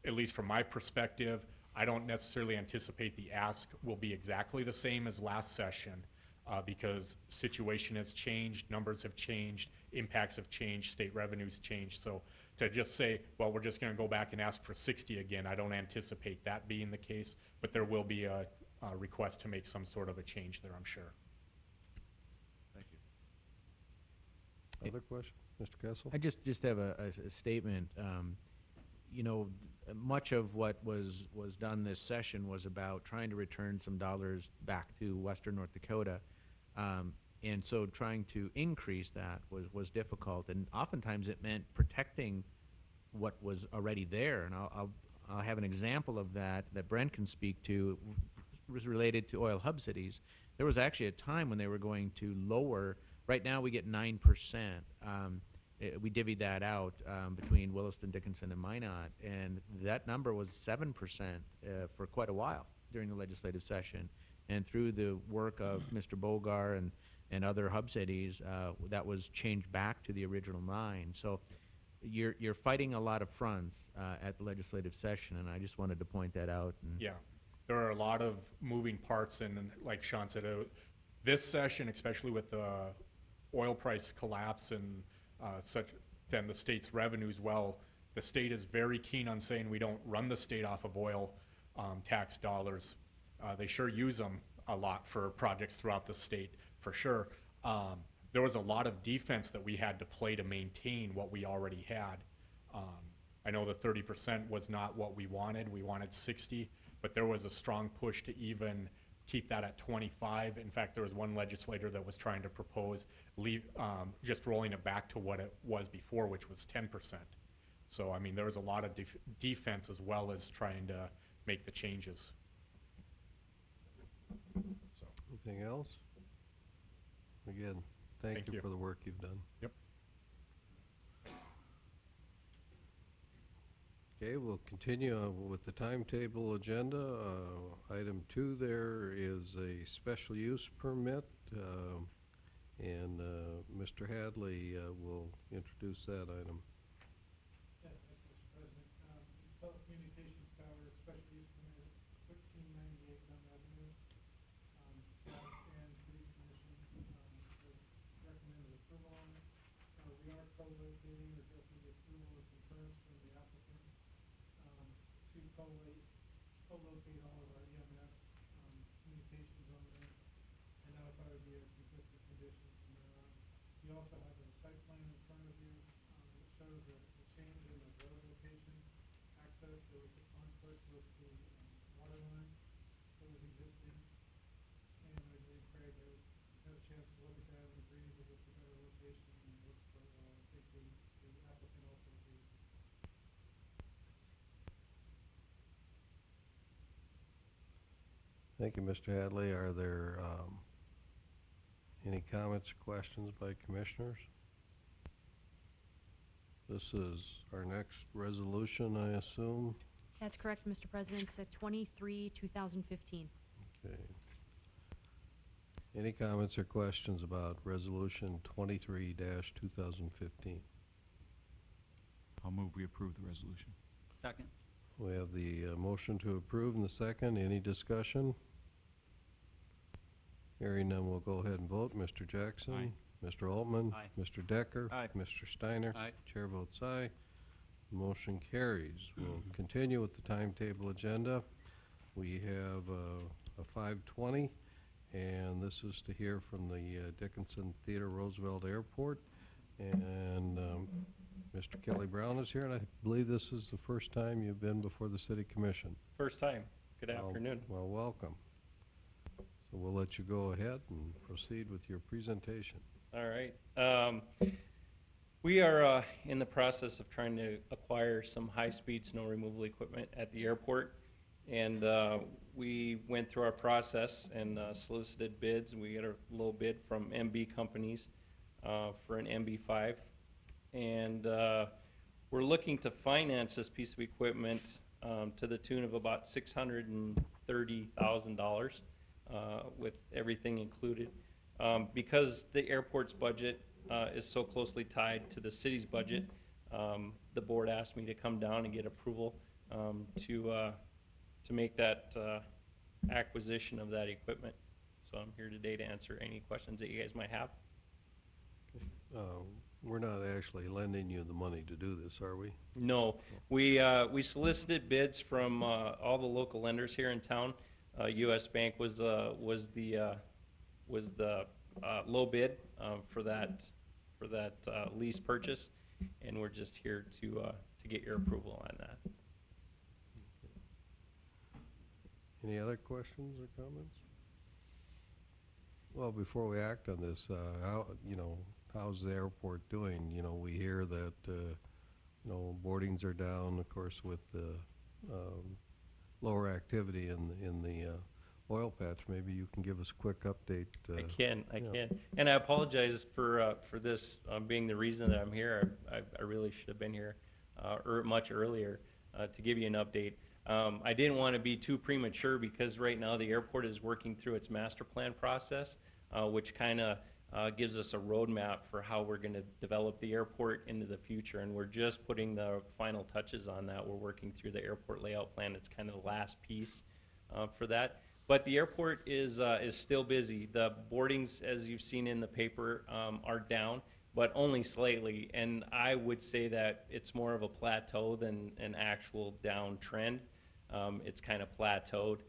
at least from my perspective, I don't necessarily anticipate the ask will be exactly the same as last session. because situation has changed, numbers have changed, impacts have changed, state revenues changed. So to just say, well, we're just going to go back and ask for 60 again, I don't anticipate that being the case, but there will be a request to make some sort of a change there, I'm sure. Thank you. Other questions? Mr. Kessel? I just have a statement. You know, much of what was done this session was about trying to return some dollars back to Western North Dakota. And so trying to increase that was difficult, and oftentimes it meant protecting what was already there. And I'll have an example of that Brent can speak to. It was related to oil hub cities. There was actually a time when they were going to lower. Right now we get 9%. We divvied that out between Williston, Dickinson, and Minot, and that number was 7% for quite a while during the legislative session. And through the work of Mr. Bogar and other hub cities, that was changed back to the original 9. So you're fighting a lot of fronts at the legislative session, and I just wanted to point that out. And Yeah, there are a lot of moving parts, and like Sean said, this session, especially with the oil price collapse and then the state's revenues, well, the state is very keen on saying we don't run the state off of oil tax dollars. They sure use them a lot for projects throughout the state, for sure. There was a lot of defense that we had to play to maintain what we already had. I know the 30% was not what we wanted. We wanted 60, but there was a strong push to even keep that at 25. In fact, there was one legislator that was trying to propose just rolling it back to what it was before, which was 10%. So, I mean, there was a lot of defense as well as trying to make the changes. So, Anything else? Again, thank Thank you you. for the work you've done. Yep. Okay, we'll continue with the timetable agenda. Item 2 there is a special use permit, and Mr. Hadley will introduce that item. Yes, thank you, Mr. President. Telecommunications tower, special use permit, 1398 Gum Avenue. Staff and city commission has recommended approval on it. We are co-locating, requesting the approval of concurrence from the applicant to co-locate all of our EMS communications on there. And that would probably be a consistent condition from there on. You also have a site plan in front of you that shows a change in the road location access. There was a conflict with the water line that was existing. And I believe Craig has had a chance to look at that and agrees that it's a better location and it works quite well. I think the applicant also agrees. Thank you, Mr. Hadley. Are there any comments or questions by commissioners? This is our next resolution, I assume? That's correct, Mr. President. It's at 23/2015. Okay. Any comments or questions about Resolution 23-2015? I'll move we approve the resolution. Second? We have the motion to approve and the second. Any discussion? Hearing none, we'll go ahead and vote. Mr. Jackson? Aye. Mr. Altman? Aye. Mr. Decker? Aye. Mr. Steiner? Aye. Chair votes aye. Motion carries. We'll continue with the timetable agenda. We have a 5:20, and this is to hear from the Dickinson Theodore Roosevelt Airport. And Mr. Kelly Brown is here, and I believe this is the first time you've been before the City Commission. First time. Good Well- afternoon. Well, welcome. So we'll let you go ahead and proceed with your presentation. All right. We are in the process of trying to acquire some high-speed snow removal equipment at the airport. And we went through our process and solicited bids. And we got a low bid from MB Companies for an MB5. And we're looking to finance this piece of equipment to the tune of about $630,000 with everything included. Because the airport's budget is so closely tied to the city's budget, the board asked me to come down and get approval to make that acquisition of that equipment. So I'm here today to answer any questions that you guys might have. We're not actually lending you the money to do this, are we? No, we solicited bids from all the local lenders here in town. U.S. Bank was the low bid for that lease purchase, and we're just here to get your approval on that. Any other questions or comments? Well, before we act on this, how's the airport doing? You know, we hear that, boardings are down, of course, with the lower activity in the oil patch. Maybe you can give us a quick update. I can. yeah. And I apologize for this being the reason that I'm here. I really should have been here much earlier to give you an update. I didn't want to be too premature because right now the airport is working through its master plan process, which kind of gives us a roadmap for how we're going to develop the airport into the future. And we're just putting the final touches on that. We're working through the airport layout plan. It's kind of the last piece for that. But the airport is still busy. The boardings, as you've seen in the paper, are down, but only slightly. And I would say that it's more of a plateau than an actual downtrend. It's kind of plateaued.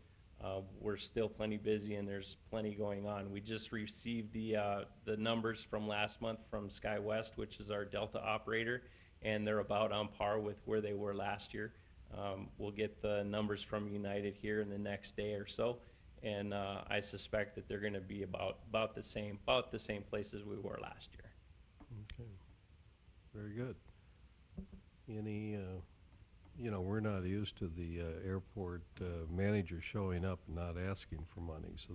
We're still plenty busy, and there's plenty going on. We just received the numbers from last month from SkyWest, which is our Delta operator, and they're about on par with where they were last year. We'll get the numbers from United here in the next day or so, and I suspect that they're going to be about the same place as we were last year. Okay, very good. Any, we're not used to the airport manager showing up and not asking for money, so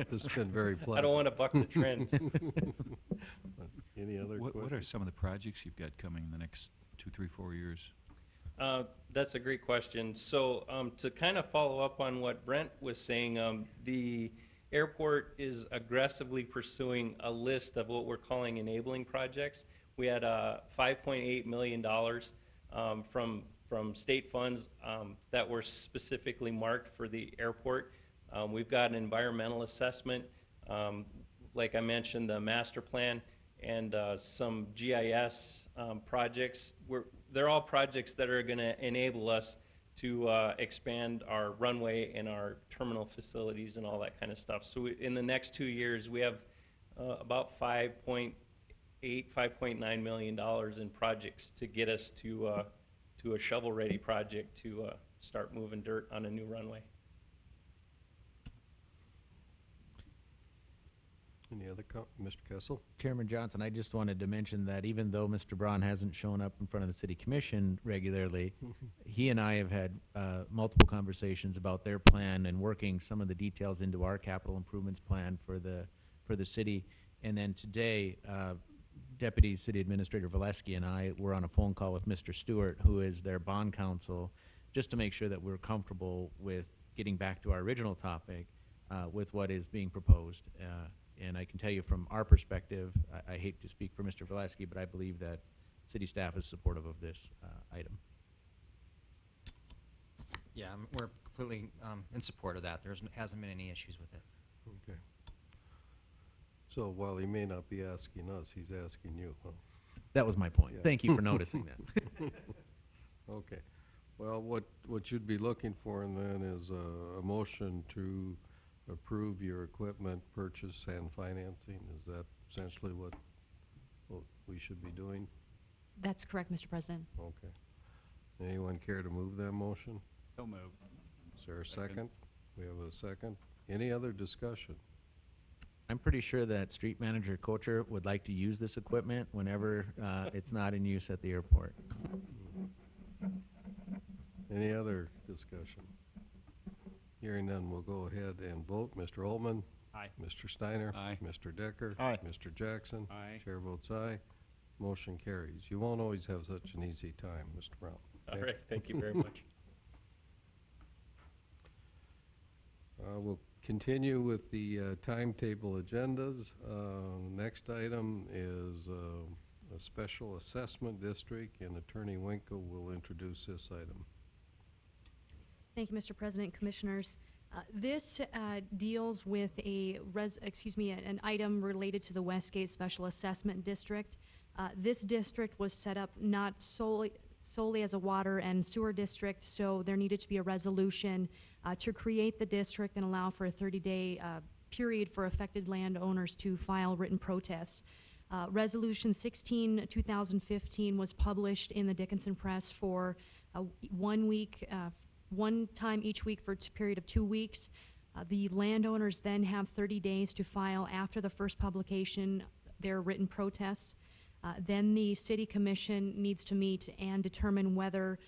this has been very pleasant. I don't want to buck the trend. Any other questions? What are some of the projects you've got coming in the next 2, 3, 4 years? That's a great question. So to kind of follow up on what Brent was saying, the airport is aggressively pursuing a list of what we're calling enabling projects. We had $5.8 million from state funds that were specifically marked for the airport. We've got an environmental assessment, like I mentioned, the master plan, and some GIS projects. They're all projects that are going to enable us to expand our runway and our terminal facilities and all that kind of stuff. So in the next 2 years, we have about $5.8, $5.9 million in projects to get us to a shovel-ready project to start moving dirt on a new runway. Any other Mr. Kessel? Chairman Johnson, I just wanted to mention that even though Mr. Braun hasn't shown up in front of the city commission regularly, he and I have had multiple conversations about their plan and working some of the details into our capital improvements plan for the city. And then today, Deputy City Administrator Valesky and I were on a phone call with Mr. Stewart, who is their bond counsel, just to make sure that we're comfortable with getting back to our original topic with what is being proposed. And I can tell you from our perspective, I hate to speak for Mr. Valesky, but I believe that city staff is supportive of this item. Yeah, we're completely in support of that. There hasn't been any issues with it. Okay. So while he may not be asking us, he's asking you, huh? That was my point. Yeah. Thank you for noticing that. Okay. Well, what you'd be looking for then is a motion to approve your equipment purchase and financing. Is that essentially what we should be doing? That's correct, Mr. President. Okay. Anyone care to move that motion? So moved. Is there a second? We have a second. Any other discussion? I'm pretty sure that Street Manager Kocher would like to use this equipment whenever it's not in use at the airport. Any other discussion? Hearing none, we'll go ahead and vote. Mr. Oltman? Aye. Mr. Steiner? Aye. Mr. Decker? Aye. Mr. Jackson? Aye. Chair votes aye. Motion carries. You won't always have such an easy time, Mr. Brown. All Okay? right, thank you very much. We'll continue with the timetable agendas. Next item is a special assessment district, and Attorney Winkle will introduce this item. Thank you, Mr. President, Commissioners. This deals with an item related to the Westgate Special Assessment District. This district was set up not solely as a water and sewer district, so there needed to be a resolution to create the district and allow for a 30-day period for affected landowners to file written protests. Resolution 16, 2015 was published in the Dickinson Press for 1 week, one time each week for a period of 2 weeks. The landowners then have 30 days to file after the first publication their written protests. Then the city commission needs to meet and determine whether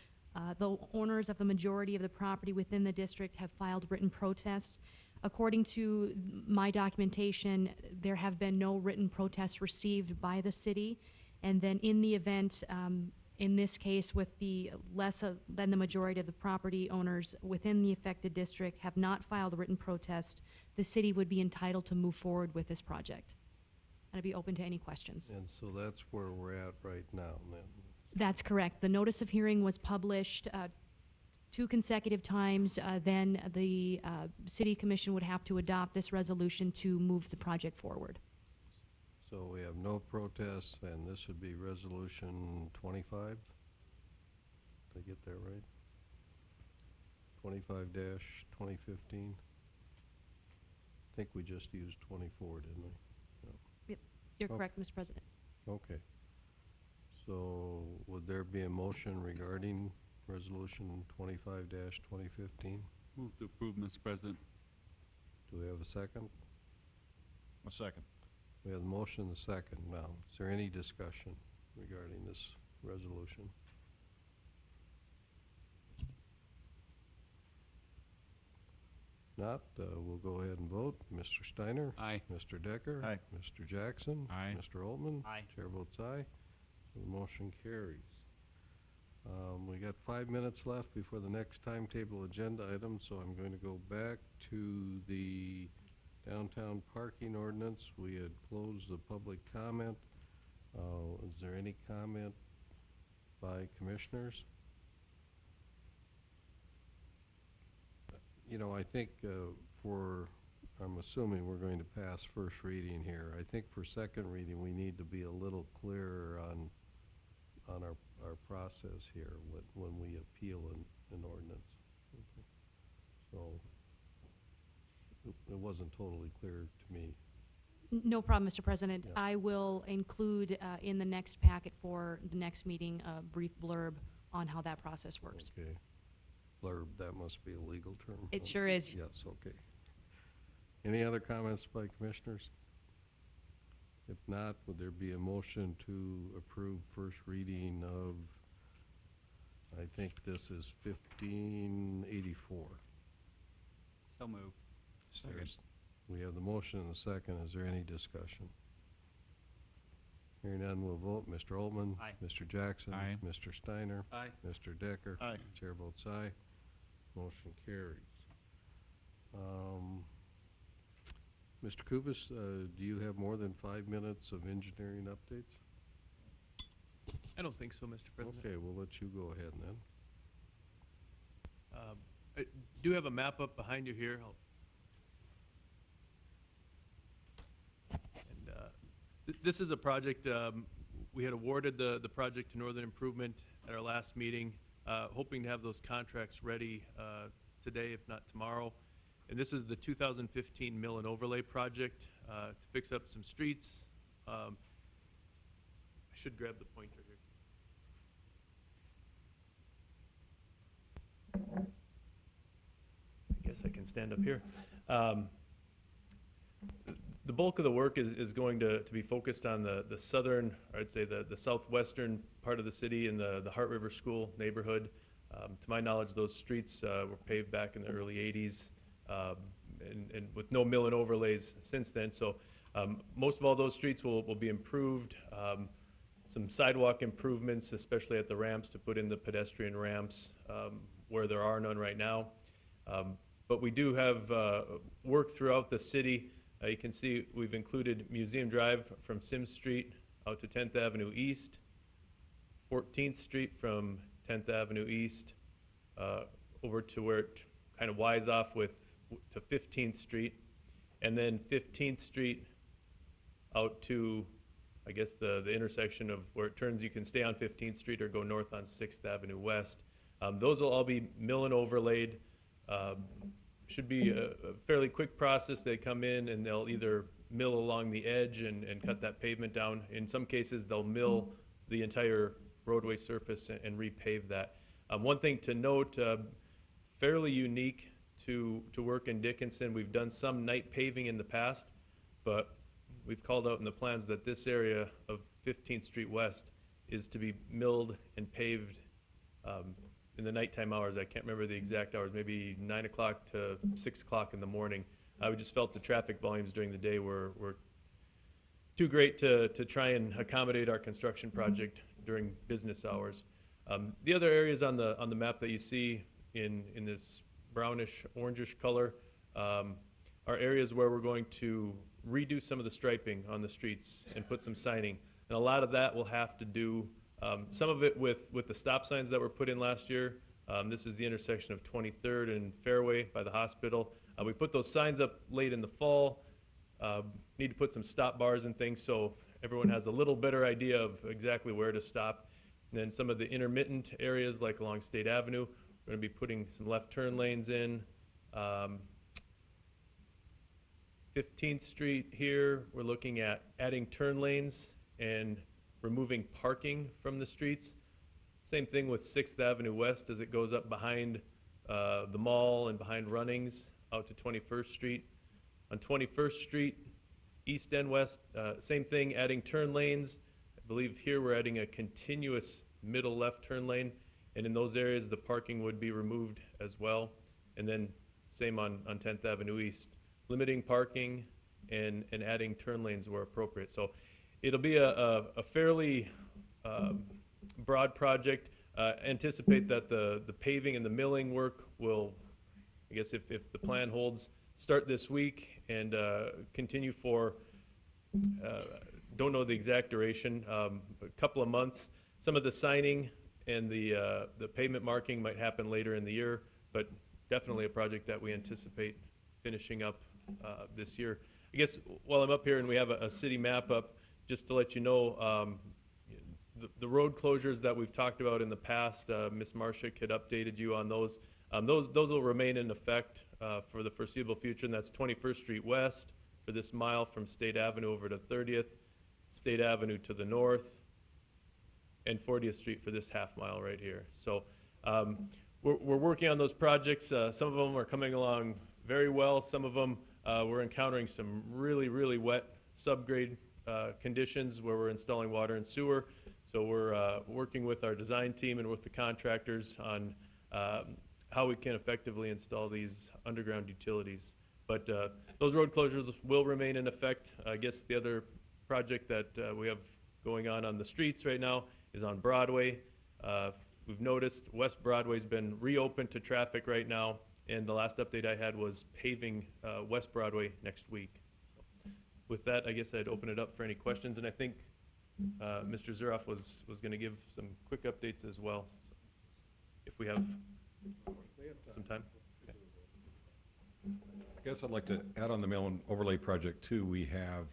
the owners of the majority of the property within the district have filed written protests. According to my documentation, there have been no written protests received by the city. And then in the event, in this case, with the less than the majority of the property owners within the affected district have not filed a written protest, the city would be entitled to move forward with this project. And I'd be open to any questions. And so that's where we're at right now, then. That's correct. The notice of hearing was published 2 consecutive times. Then the city commission would have to adopt this resolution to move the project forward. So we have no protests, and this would be resolution 25? Did I get that right? 25-2015? I think we just used 24, didn't we? Yep, you're Oh. correct, Mr. President. Okay. So would there be a motion regarding resolution 25-2015? Move to approve, Mr. President. Do we have a second? A second. We have the motion and the second. Now, is there any discussion regarding this resolution? Not, we'll go ahead and vote. Mr. Steiner? Aye. Mr. Decker? Aye. Mr. Jackson? Aye. Mr. Altman? Aye. Chair votes aye. So the motion carries. We got 5 minutes left before the next timetable agenda item, so I'm going to go back to the downtown parking ordinance. We had closed the public comment. Is there any comment by commissioners? You know, I think I'm assuming we're going to pass first reading here. I think for second reading, we need to be a little clearer on our process here when we appeal an ordinance. Okay. So it wasn't totally clear to me. No problem, Mr. President. Yeah. I will include in the next packet for the next meeting a brief blurb on how that process works. Okay. Blurb, that must be a legal term. It sure is. Yes, okay. Any other comments by commissioners? If not, would there be a motion to approve first reading of, I think this is 1584. So moved. Second. We have the motion and the second. Is there any discussion? Hearing none, we'll vote. Mr. Altman? Aye. Mr. Jackson? Aye. Mr. Steiner? Aye. Mr. Decker? Aye. Chair votes aye. Motion carries. Mr. Kubis, do you have more than 5 minutes of engineering updates? I don't think so, Mr. President. Okay, we'll let you go ahead then. I do have a map up behind you here. This is a project, we had awarded the project to Northern Improvement at our last meeting, hoping to have those contracts ready today, if not tomorrow. And this is the 2015 mill and overlay project to fix up some streets. I should grab the pointer here. I guess I can stand up here. The bulk of the work is going to be focused on the southern, or I'd say the southwestern part of the city in the Hart River School neighborhood. To my knowledge, those streets were paved back in the early 80s and with no mill and overlays since then. So most of all those streets will be improved. Some sidewalk improvements, especially at the ramps, to put in the pedestrian ramps where there are none right now. But we do have work throughout the city. You can see we've included Museum Drive from Sims Street out to 10th Avenue East, 14th Street from 10th Avenue East over to where it kind of wise off with to 15th Street, and then 15th Street out to, I guess, the intersection of where it turns, you can stay on 15th Street or go north on 6th Avenue West. Those will all be mill and overlaid. Should be a fairly quick process. They come in and they'll either mill along the edge and cut that pavement down. In some cases, they'll mill the entire roadway surface and repave that. One thing to note, fairly unique to work in Dickinson, we've done some night paving in the past, but we've called out in the plans that this area of 15th Street West is to be milled and paved in the nighttime hours. I can't remember the exact hours, maybe 9 o'clock to 6 o'clock in the morning. We just felt the traffic volumes during the day were too great to try and accommodate our construction project during business hours. The other areas on the map that you see in this brownish orangish color are areas where we're going to redo some of the striping on the streets and put some signing. And a lot of that will have to do, some of it with the stop signs that were put in last year. This is the intersection of 23rd and Fairway by the hospital. We put those signs up late in the fall. Need to put some stop bars and things so everyone has a little better idea of exactly where to stop. And then some of the intermittent areas like along State Avenue, we're going to be putting some left turn lanes in. 15th Street here, we're looking at adding turn lanes and removing parking from the streets. Same thing with 6th Avenue West as it goes up behind the mall and behind Runnings out to 21st Street. On 21st Street, east and west, same thing, adding turn lanes. I believe here we're adding a continuous middle left turn lane, and in those areas the parking would be removed as well. And then same on 10th Avenue East, limiting parking and adding turn lanes where appropriate. So it'll be a fairly broad project. Anticipate that the paving and the milling work will, I guess if the plan holds, start this week and continue for, don't know the exact duration, a couple of months. Some of the signing and the pavement marking might happen later in the year, but definitely a project that we anticipate finishing up this year. I guess while I'm up here and we have a city map up, just to let you know, the road closures that we've talked about in the past, Ms. Marshak had updated you on those. Those will remain in effect for the foreseeable future, and that's 21st Street West for this mile from State Avenue over to 30th, State Avenue to the north, and 40th Street for this half mile right here. So we're working on those projects. Some of them are coming along very well. Some of them we're encountering some really, really wet subgrade conditions where we're installing water and sewer. So we're working with our design team and with the contractors on how we can effectively install these underground utilities. But those road closures will remain in effect. I guess the other project that we have going on the streets right now is on Broadway. We've noticed West Broadway's been reopened to traffic right now, and the last update I had was paving West Broadway next week. So with that, I guess I'd open it up for any questions, and I think Mr. Zuroff was going to give some quick updates as well. So if we have some time. Okay. I guess I'd like to add on the mill and overlay project too. We have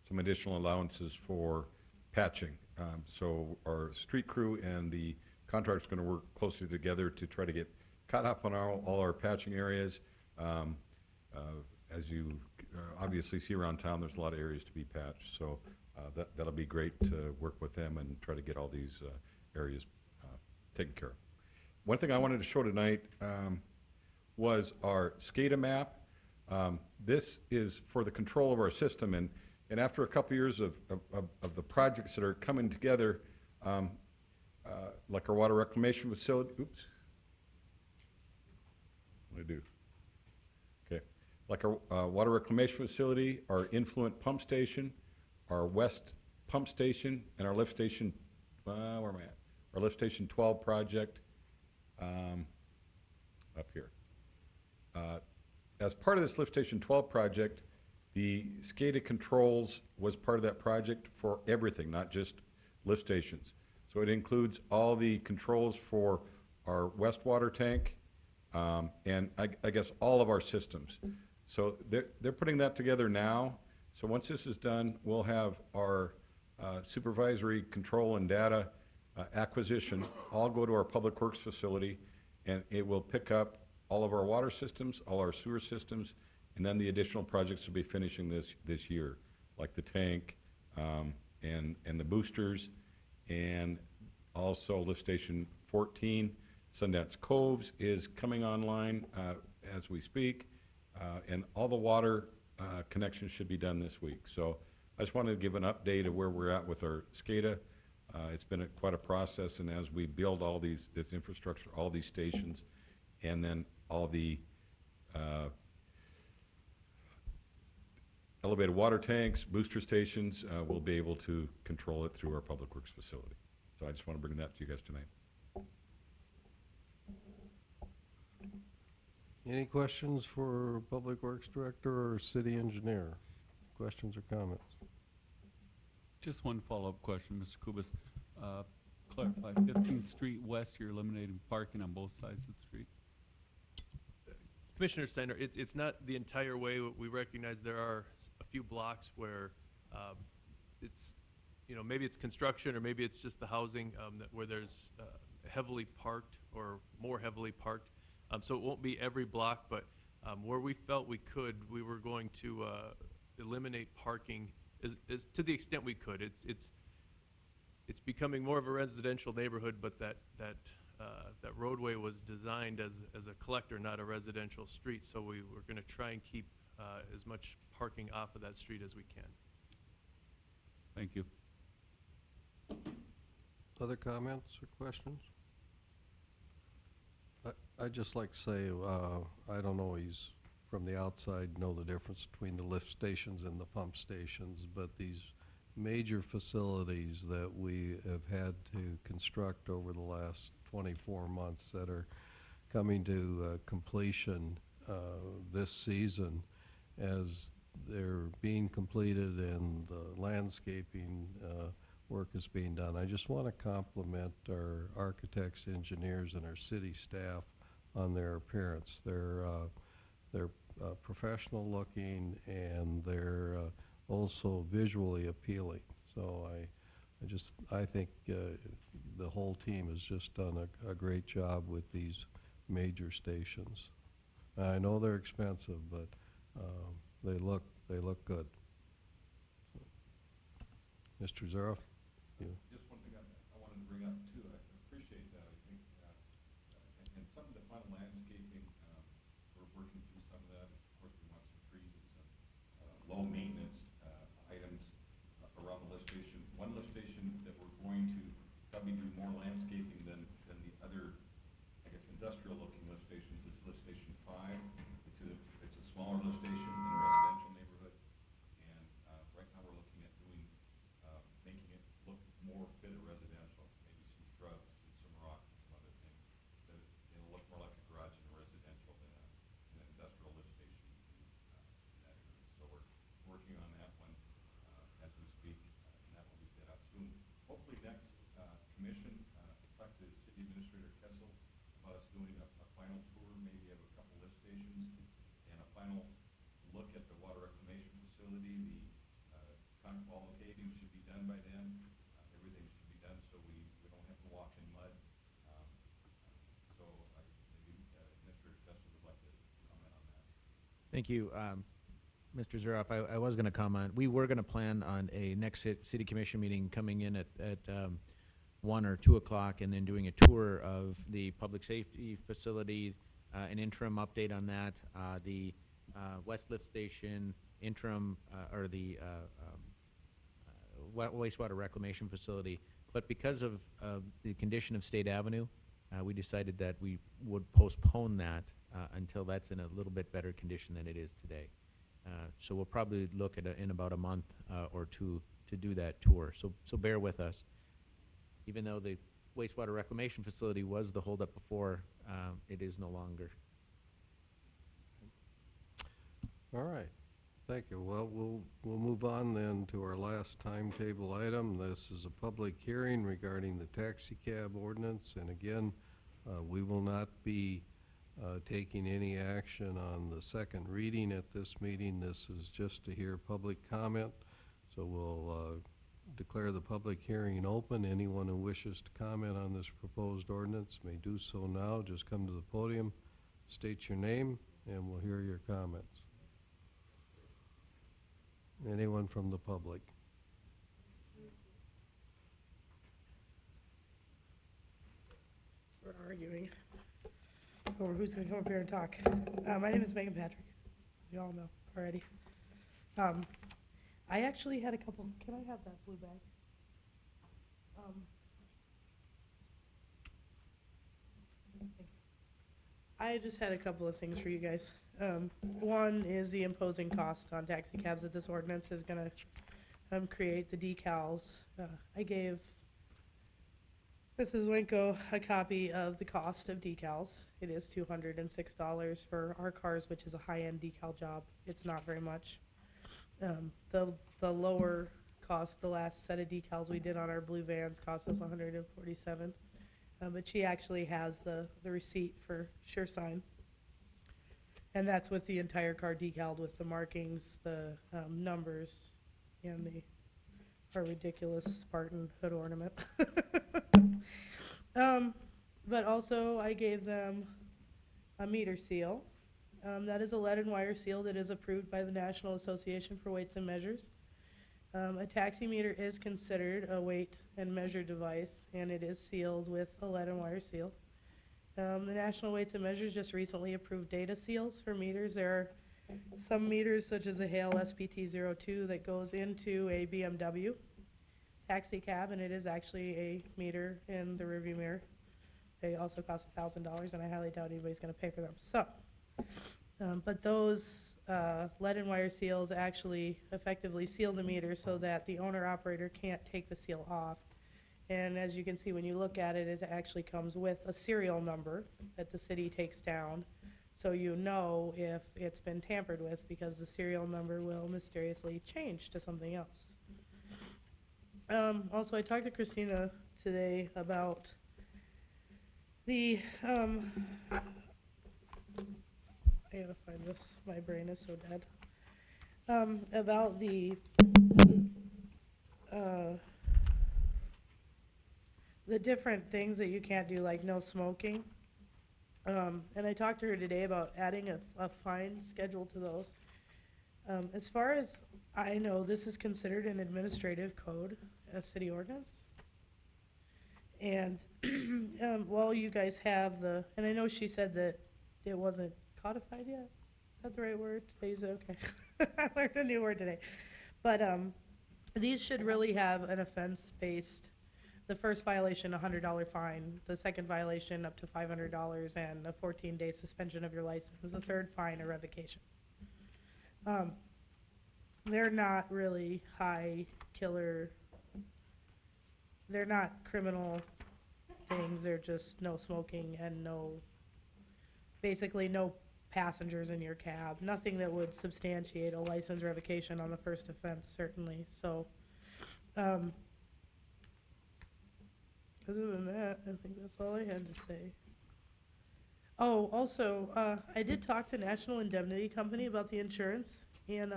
some additional allowances for patching. So our street crew and the contractor's going to work closely together to try to get caught up on all our patching areas. As you obviously see around town, there's a lot of areas to be patched. So that'll be great to work with them and try to get all these areas taken care of. One thing I wanted to show tonight was our SCADA map. This is for the control of our system, and after a couple years of the projects that are coming together, like our water reclamation facility, oops, what did I do? Okay, like our water reclamation facility, our influent pump station, our west pump station, and our lift station, where am I at? Our lift station 12 project, up here. As part of this lift station 12 project, the SCADA controls was part of that project for everything, not just lift stations. So it includes all the controls for our west water tank, and I guess all of our systems. So they're putting that together now. So once this is done, we'll have our supervisory control and data acquisition all go to our Public Works facility, and it will pick up all of our water systems, all our sewer systems, and then the additional projects will be finishing this year, like the tank and the boosters, and also lift station 14. Sundance Coves is coming online as we speak, and all the water connections should be done this week. So I just wanted to give an update of where we're at with our SCADA. It's been quite a process, and as we build all this infrastructure, all these stations, and then all the elevated water tanks, booster stations, we'll be able to control it through our Public Works facility. So I just want to bring that to you guys tonight. Any questions for Public Works Director or City Engineer? Questions or comments? Just one follow-up question, Mr. Kubas. Clarify, 15th Street West, you're eliminating parking on both sides of the street? Commissioner Steiner, it's not the entire way. We recognize there are a few blocks where it's, maybe it's construction or maybe it's just the housing where there's heavily parked or more heavily parked. So it won't be every block, but where we felt we could, we were going to eliminate parking as to the extent we could. It's becoming more of a residential neighborhood, but that roadway was designed as a collector, not a residential street. So we were going to try and keep as much parking off of that street as we can. Thank you. Other comments or questions? I'd just like to say, I don't always, from the outside, know the difference between the lift stations and the pump stations, but these major facilities that we have had to construct over the last 24 months that are coming to completion this season, as they're being completed and the landscaping work is being done. I just want to compliment our architects, engineers, and our city staff on their appearance. They're professional looking, and they're also visually appealing. So I think the whole team has just done a great job with these major stations. I know they're expensive, but they look good. Mr. Zaroff, you. Just one thing I wanted to bring up too. I appreciate that. I think, and some of the final landscaping, we're working through some of that. Of course, we want some trees and some low maintenance items around the lift station. One lift station that we're going to probably do more landscaping than the other, I guess, industrial looking lift stations is lift station 5. It's a smaller lift station in a residential neighborhood, and right now we're looking at doing making it look more fit a residential, maybe some shrubs and some rock and some other things. That it'll look more like a garage in a residential than an industrial lift station in that area. So we're working on that one as we speak, and that will be bid out soon. Hopefully next commission, talk to City Administrator Kessel about us doing a final tour, maybe of a couple lift stations, and a final look at the water reclamation facility. The concrete paving should be done by then. Everything should be done so we don't have to walk in mud. So maybe Administrator Kessel would like to comment on that. Thank you, Mr. Zaroff. I was going to comment. We were going to plan on a next city commission meeting coming in at 1 or 2 o'clock, and then doing a tour of the public safety facility, an interim update on that, the West Lift Station interim, or the wastewater reclamation facility. But because of the condition of State Avenue, we decided that we would postpone that until that's in a little bit better condition than it is today. So we'll probably look at in about a month or two to do that tour. So bear with us. Even though the wastewater reclamation facility was the holdup before, it is no longer. All right. Thank you. Well, we'll move on then to our last timetable item. This is a public hearing regarding the taxi cab ordinance, and again, we will not be taking any action on the second reading at this meeting. This is just to hear public comment. So we'll declare the public hearing open. Anyone who wishes to comment on this proposed ordinance may do so now. Just come to the podium, state your name, and we'll hear your comments. Anyone from the public? We're arguing over who's going to come up here and talk. My name is Megan Patrick, as you all know already. I actually had a couple, can I have that blue bag? I just had a couple of things for you guys. One is the imposing cost on taxi cabs that this ordinance is going to create, the decals. I gave Mrs. Winko a copy of the cost of decals. It is $206 for our cars, which is a high-end decal job. It's not very much. The lower cost, the last set of decals we did on our blue vans cost us $147. But she actually has the receipt for SureSign. And that's with the entire car decaled with the markings, the numbers, and our ridiculous Spartan hood ornament. But also I gave them a meter seal. That is a lead and wire seal that is approved by the National Association for Weights and Measures. A taximeter is considered a weight and measure device, and it is sealed with a lead and wire seal. The National Weights and Measures just recently approved data seals for meters. There are some meters, such as the Hale SPT02, that goes into a BMW taxi cab, and it is actually a meter in the rearview mirror. They also cost $1,000, and I highly doubt anybody's going to pay for them. So, but those lead and wire seals actually effectively seal the meter so that the owner-operator can't take the seal off. And as you can see, when you look at it, it actually comes with a serial number that the city takes down, so you know if it's been tampered with, because the serial number will mysteriously change to something else. Also, I talked to Christina today about the, I gotta find this, my brain is so dead, about the different things that you can't do, like no smoking. And I talked to her today about adding a fine schedule to those. As far as I know, this is considered an administrative code, a city ordinance. And while you guys have and I know she said that it wasn't codified yet. Is that the right word? Did I use it? Okay. I learned a new word today. But these should really have an offense-based, the first violation, a $100 fine, the second violation up to $500, and a 14-day suspension of your license, the third fine, a revocation. They're not really high killer, they're not criminal things, they're just no smoking and basically no passengers in your cab, nothing that would substantiate a license revocation on the first offense, certainly. So, other than that, I think that's all I had to say. Oh, also, I did talk to National Indemnity Company about the insurance, and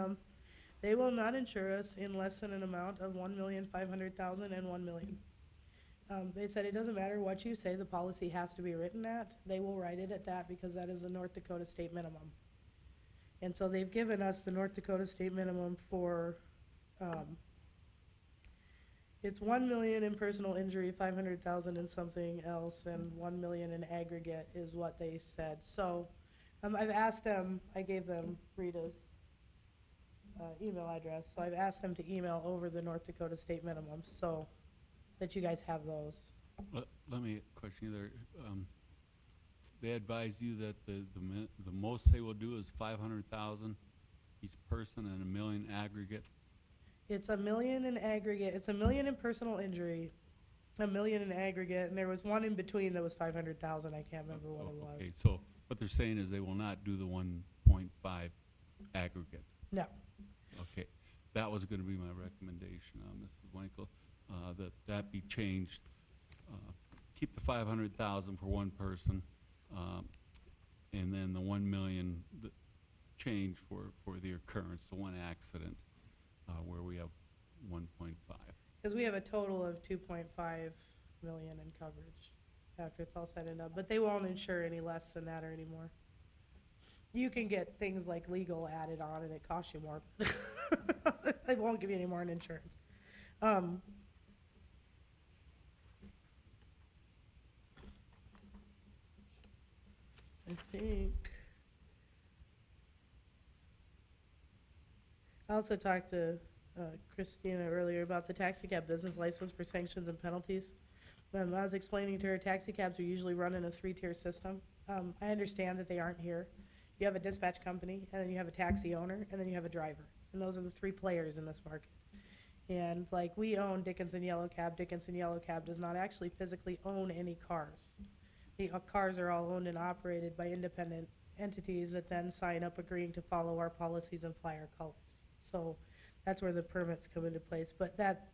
they will not insure us in less than an amount of $1,500,000 and $1 million. They said it doesn't matter what you say the policy has to be written at. They will write it at that because that is the North Dakota state minimum. And so they've given us the North Dakota state minimum for it's $1 million in personal injury, $500,000 in something else, and $1 million in aggregate is what they said. So I've asked them, I gave them Rita's email address, so I've asked them to email over the North Dakota state minimum so that you guys have those. Let me question you there. They advised you that the most they will do is 500,000 each person and $1 million aggregate. It's $1 million in aggregate. It's $1 million in personal injury, $1 million in aggregate, and there was one in between that was 500,000. I can't remember what it was. Okay, so what they're saying is they will not do the 1.5 aggregate. No. Okay, that was going to be my recommendation, Mrs. Winkle, that be changed. Keep the 500,000 for one person. and then the 1 million change for the occurrence, the one accident, where we have 1.5. Because we have a total of 2.5 million in coverage after it's all said and done, but they won't insure any less than that or any more. You can get things like legal added on and it costs you more. They won't give you any more in insurance. I think. I also talked to Christina earlier about the taxi cab business license for sanctions and penalties. I was explaining to her, taxi cabs are usually run in a 3-tier system. I understand that they aren't here. You have a dispatch company, and then you have a taxi owner, and then you have a driver. And those are the 3 players in this market. And like, we own Dickinson Yellow Cab. Dickinson Yellow Cab does not actually physically own any cars. The cars are all owned and operated by independent entities that then sign up agreeing to follow our policies and fly our colors. So that's where the permits come into place. But that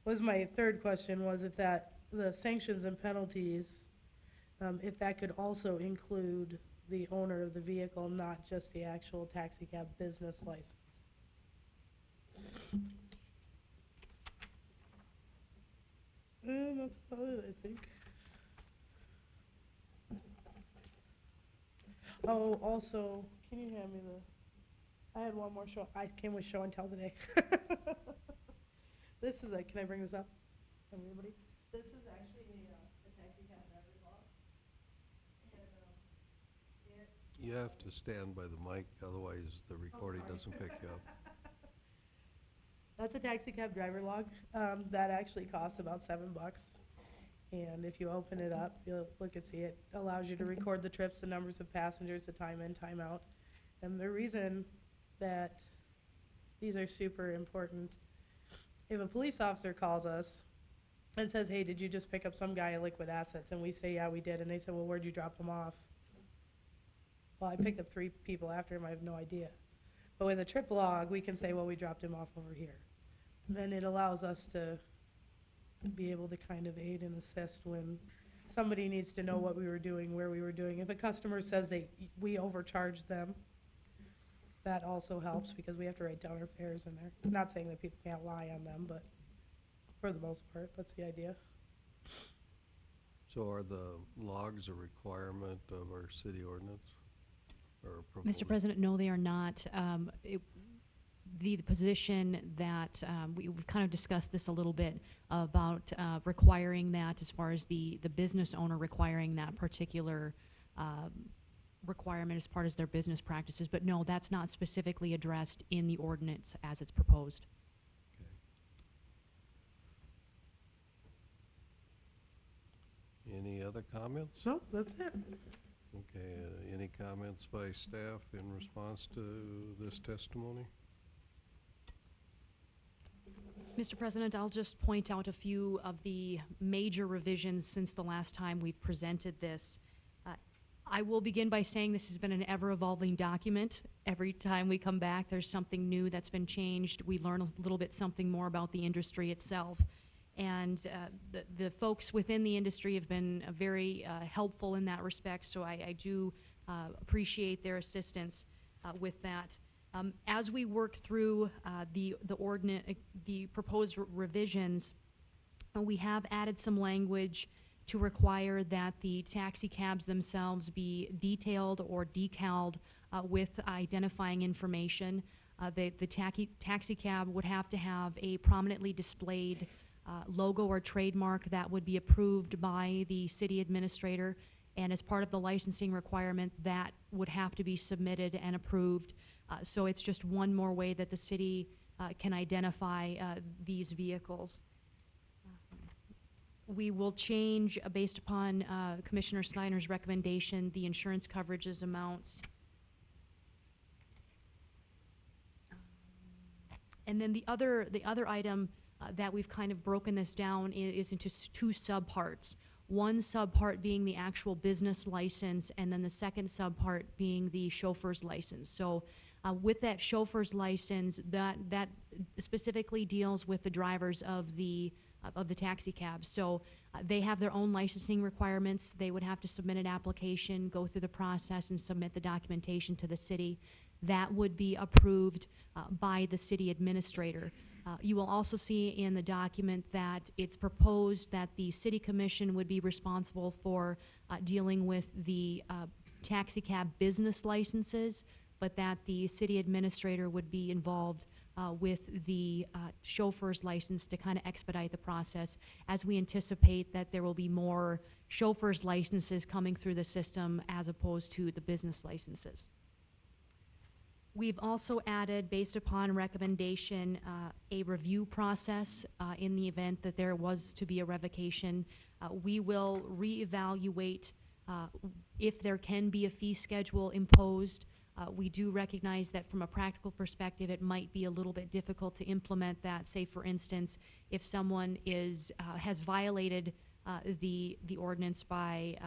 was my third question, was if that, the sanctions and penalties, if that could also include the owner of the vehicle, not just the actual taxi cab business license. And that's about it, I think. Oh, also, can you hand me the, I had one more show, I came with show and tell today. This is like, can I bring this up? Everybody? This is actually a taxi cab driver's log. And, You have to stand by the mic, otherwise the recording sorry. doesn't pick you up. That's a taxi cab driver log. That actually costs about $7. And if you open it up, you'll look and see it allows you to record the trips, the numbers of passengers, the time in, time out. And the reason that these are super important, if a police officer calls us and says, hey, did you just pick up some guy in liquid assets? And we say, yeah, we did. And they say, well, where'd you drop him off? Well, I picked up 3 people after him. I have no idea. But with a trip log, we can say, well, we dropped him off over here. And then it allows us to be able to kind of aid and assist when somebody needs to know what we were doing, where we were doing. If a customer says we overcharged them, that also helps because we have to write down our fares in there. Not saying that people can't lie on them, but for the most part, that's the idea. So are the logs a requirement of our city ordinance? Or Mr. President, no, they are not. The position that we've kind of discussed this a little bit about requiring that, as far as the business owner requiring that particular requirement as part of their business practices. But no, that's not specifically addressed in the ordinance as it's proposed. Okay. Any other comments? No, that's it. Okay, any comments by staff in response to this testimony? Mr. President, I'll just point out a few of the major revisions since the last time we've presented this. I will begin by saying this has been an ever-evolving document. Every time we come back, there's something new that's been changed. We learn a little bit something more about the industry itself. And the folks within the industry have been very helpful in that respect, so I do appreciate their assistance with that. As we work through the proposed revisions, we have added some language to require that the taxi cabs themselves be detailed or decaled with identifying information. The taxi cab would have to have a prominently displayed logo or trademark that would be approved by the city administrator, and as part of the licensing requirement, that would have to be submitted and approved. So it's just one more way that the city can identify these vehicles. We will change, based upon Commissioner Snyder's recommendation, the insurance coverages amounts. And then the other item that we've kind of broken this down is into 2 subparts. One subpart being the actual business license, and then the second subpart being the chauffeur's license. So with that chauffeur's license, that specifically deals with the drivers of the of the taxi cabs. So they have their own licensing requirements. They would have to submit an application, go through the process, and submit the documentation to the city. That would be approved by the city administrator. You will also see in the document that it's proposed that the city commission would be responsible for dealing with the taxi cab business licenses, but that the city administrator would be involved with the chauffeur's license to kind of expedite the process, as we anticipate that there will be more chauffeur's licenses coming through the system as opposed to the business licenses. We've also added, based upon recommendation, a review process in the event that there was to be a revocation. We will reevaluate if there can be a fee schedule imposed. We do recognize that from a practical perspective, it might be a little bit difficult to implement that. Say, for instance, if someone has violated the ordinance by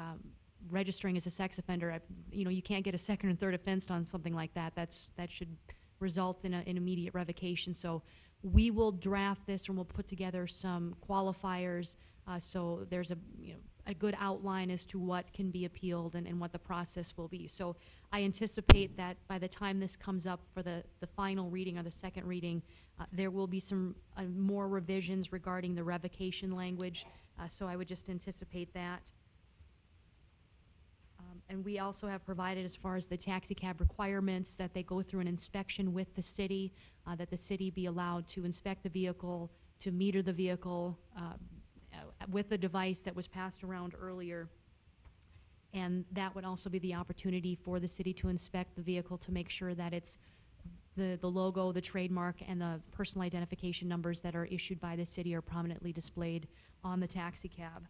registering as a sex offender, you can't get a second and third offense on something like that. That should result in an immediate revocation. So we will draft this and we'll put together some qualifiers so there's a good outline as to what can be appealed and what the process will be. So I anticipate that by the time this comes up for the final reading or the second reading, there will be some more revisions regarding the revocation language. So I would just anticipate that. And we also have provided, as far as the taxi cab requirements, that they go through an inspection with the city, that the city be allowed to inspect the vehicle, to meter the vehicle with the device that was passed around earlier. And that would also be the opportunity for the city to inspect the vehicle to make sure that it's the logo, the trademark, and the personal identification numbers that are issued by the city are prominently displayed on the taxi cab.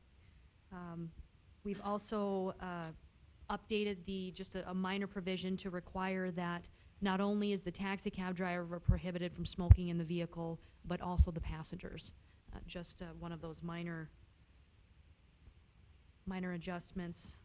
We've also updated just a minor provision to require that not only is the taxi cab driver prohibited from smoking in the vehicle, but also the passengers. Just one of those minor adjustments.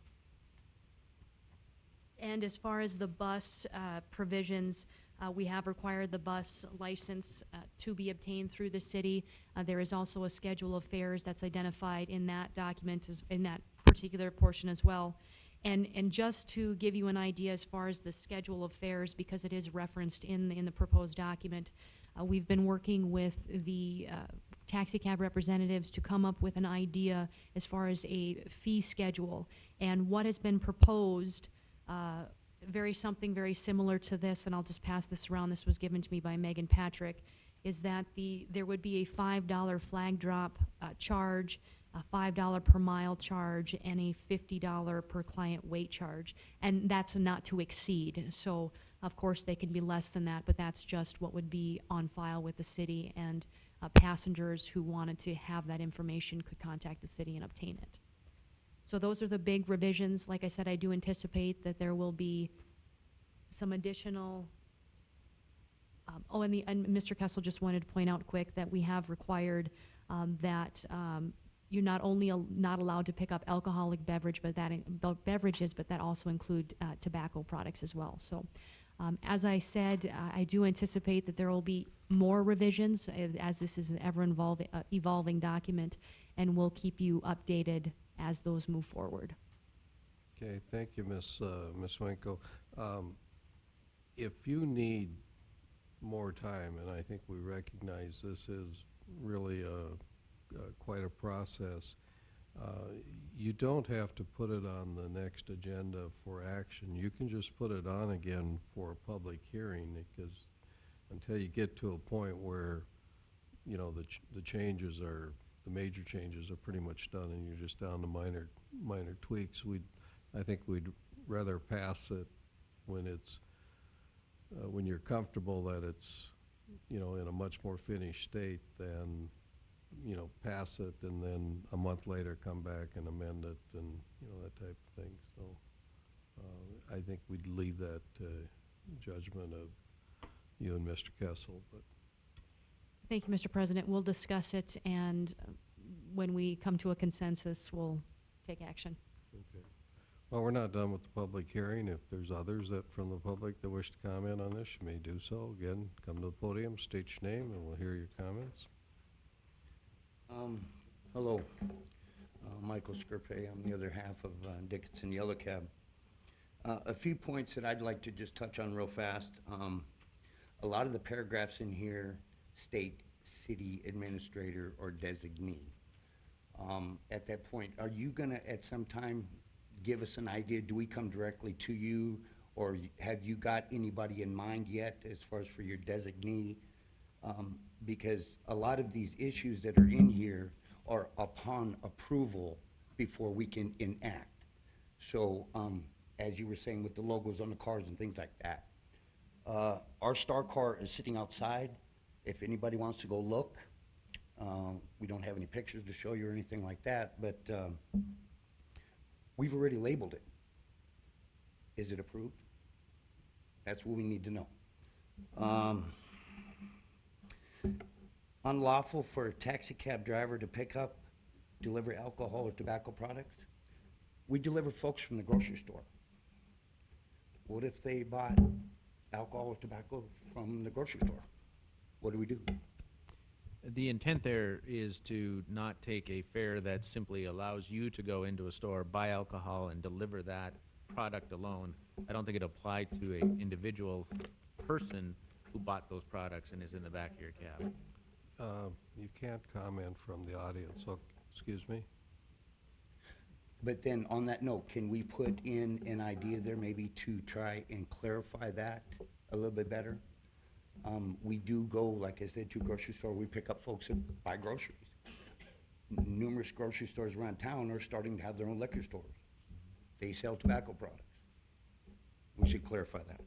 And as far as the bus provisions, we have required the bus license to be obtained through the city. There is also a schedule of fares that's identified in that document, in that particular portion as well. And just to give you an idea as far as the schedule of fares, because it is referenced in the proposed document, we've been working with the taxi cab representatives to come up with an idea as far as a fee schedule. And what has been proposed, something very similar to this, and I'll just pass this around, this was given to me by Megan Patrick, is that there would be a $5 flag drop charge, a $5 per mile charge, and a $50 per client weight charge. And that's not to exceed. So, of course, they can be less than that, but that's just what would be on file with the city, and passengers who wanted to have that information could contact the city and obtain it. So those are the big revisions. Like I said, I do anticipate that there will be some additional and Mr. Kessel just wanted to point out quick that we have required that you're not only not allowed to pick up alcoholic beverages, but that also include tobacco products as well. So, as I said, I do anticipate that there will be more revisions as this is an evolving document, and we'll keep you updated as those move forward. Okay, thank you, Ms. Winko. If you need more time, and I think we recognize this is really quite a process, you don't have to put it on the next agenda for action. You can just put it on again for a public hearing, because until you get to a point where, the changes are, the major changes are pretty much done and you're just down to minor tweaks, I think we'd rather pass it when it's, when you're comfortable that it's, in a much more finished state than, pass it and then a month later come back and amend it and, that type of thing. So I think we'd leave that judgment of you and Mr. Kessel. But Thank you, Mr. President. We'll discuss it, and when we come to a consensus, we'll take action. okay. Well, we're not done with the public hearing. If there's others from the public that wish to comment on this, you may do so. Again, come to the podium, state your name, and we'll hear your comments. Hello, Michael Scarpe. I'm the other half of Dickinson Yellow Cab. A few points that I'd like to just touch on real fast. A lot of the paragraphs in here state city administrator or designee. At that point, are you gonna at some time give us an idea? Do we come directly to you, or have you got anybody in mind yet as far as for your designee? Because a lot of these issues that are in here are upon approval before we can enact. So, as you were saying with the logos on the cars and things like that, our star car is sitting outside. If anybody wants to go look, we don't have any pictures to show you or anything like that, but we've already labeled it. Is it approved? That's what we need to know. Unlawful for a taxi cab driver to pick up, deliver alcohol or tobacco products. We deliver folks from the grocery store. What if they bought alcohol or tobacco from the grocery store? What do we do? The intent there is to not take a fare that simply allows you to go into a store, buy alcohol, and deliver that product alone. I don't think it applied to an individual person who bought those products and is in the back of your cab. You can't comment from the audience, so, excuse me? But then on that note, can we put in an idea there maybe to try and clarify that a little bit better? We do go, like I said, to a grocery store. We pick up folks that buy groceries. Numerous grocery stores around town are starting to have their own liquor stores. They sell tobacco products. We should clarify that.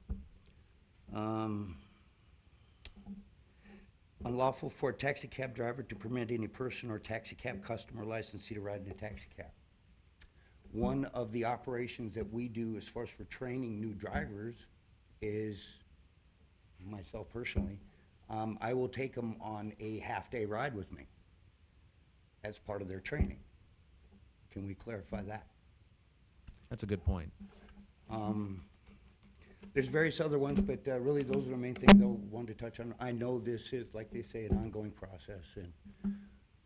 Unlawful for a taxi cab driver to permit any person or taxi cab customer licensee to ride in a taxi cab. One of the operations that we do as far as for training new drivers is, myself personally, I will take them on a half-day ride with me as part of their training. Can we clarify that? That's a good point. There's various other ones, but really those are the main things I wanted to touch on. I know this is, like they say, an ongoing process, and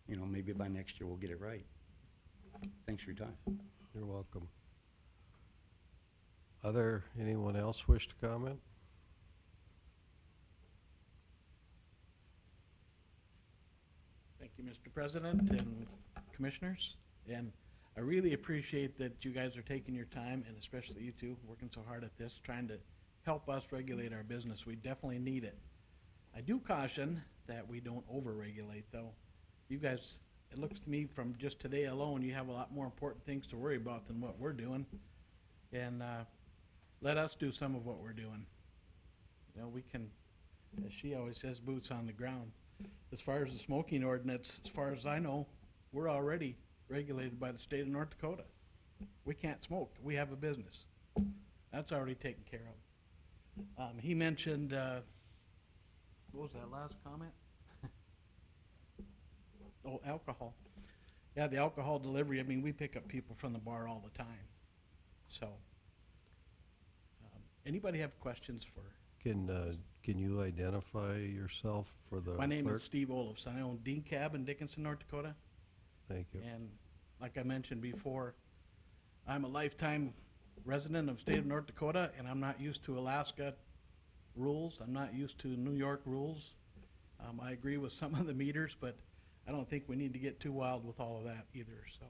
you know, maybe by next year we'll get it right. Thanks for your time. You're welcome. Anyone else wish to comment? Thank you, Mr. President and Commissioners. And I really appreciate that you guys are taking your time, and especially you two, working so hard at this, trying to help us regulate our business. We definitely need it. I do caution that we don't over-regulate, though. You guys, it looks to me from just today alone, you have a lot more important things to worry about than what we're doing. And let us do some of what we're doing. You know, we can, as she always says, boots on the ground. As far as the smoking ordinance, as far as I know, we're already regulated by the state of North Dakota. We can't smoke. We have a business. That's already taken care of. He mentioned, what was that last comment? Oh, alcohol. Yeah, the alcohol delivery, I mean, we pick up people from the bar all the time. So, anybody have questions for? Can you identify yourself for the My name clerk? is Steve Olofson. I own Dean Cab in Dickinson, North Dakota. Thank you. And like I mentioned before, I'm a lifetime resident of state of North Dakota, and I'm not used to Alaska rules. I'm not used to New York rules. I agree with some of the meters, but I don't think we need to get too wild with all of that either. So,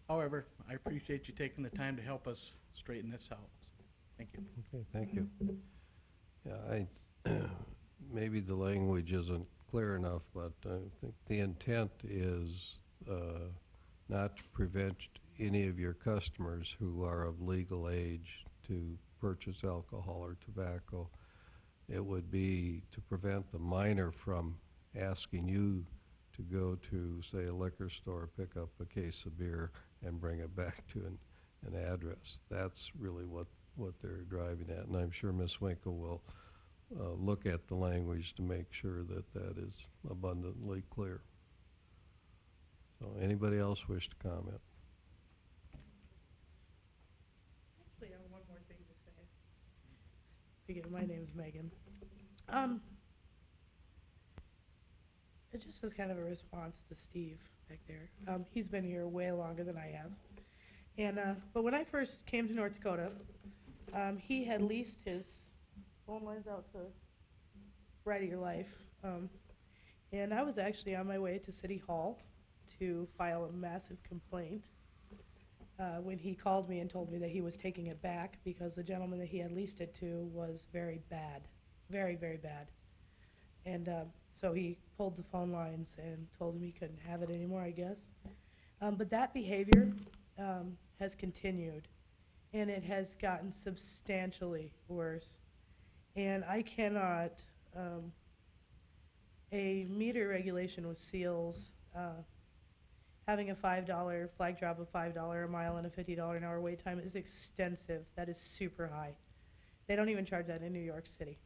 however, I appreciate you taking the time to help us straighten this out. Thank you. Okay, thank you. Yeah, maybe the language isn't clear enough, but I think the intent is not to prevent any of your customers who are of legal age to purchase alcohol or tobacco. It would be to prevent the minor from asking you to go to, say, a liquor store, pick up a case of beer, and bring it back to an address. That's really what they're driving at, and I'm sure Ms. Winkle will look at the language to make sure that that is abundantly clear. So anybody else wish to comment? Actually, I have one more thing to say. Again, my name's Megan. I just as kind of a response to Steve back there, he's been here way longer than I have. And, but when I first came to North Dakota, he had leased his phone lines out to Right of Your Life. And I was actually on my way to City Hall to file a massive complaint when he called me and told me that he was taking it back because the gentleman that he had leased it to was very bad, very, very bad. And so he pulled the phone lines and told him he couldn't have it anymore, I guess. But that behavior has continued, and it has gotten substantially worse. And I cannot, a meter regulation with seals, having a $5 flag drop of $5 a mile and a $50 an hour wait time is extensive. That is super high. They don't even charge that in New York City.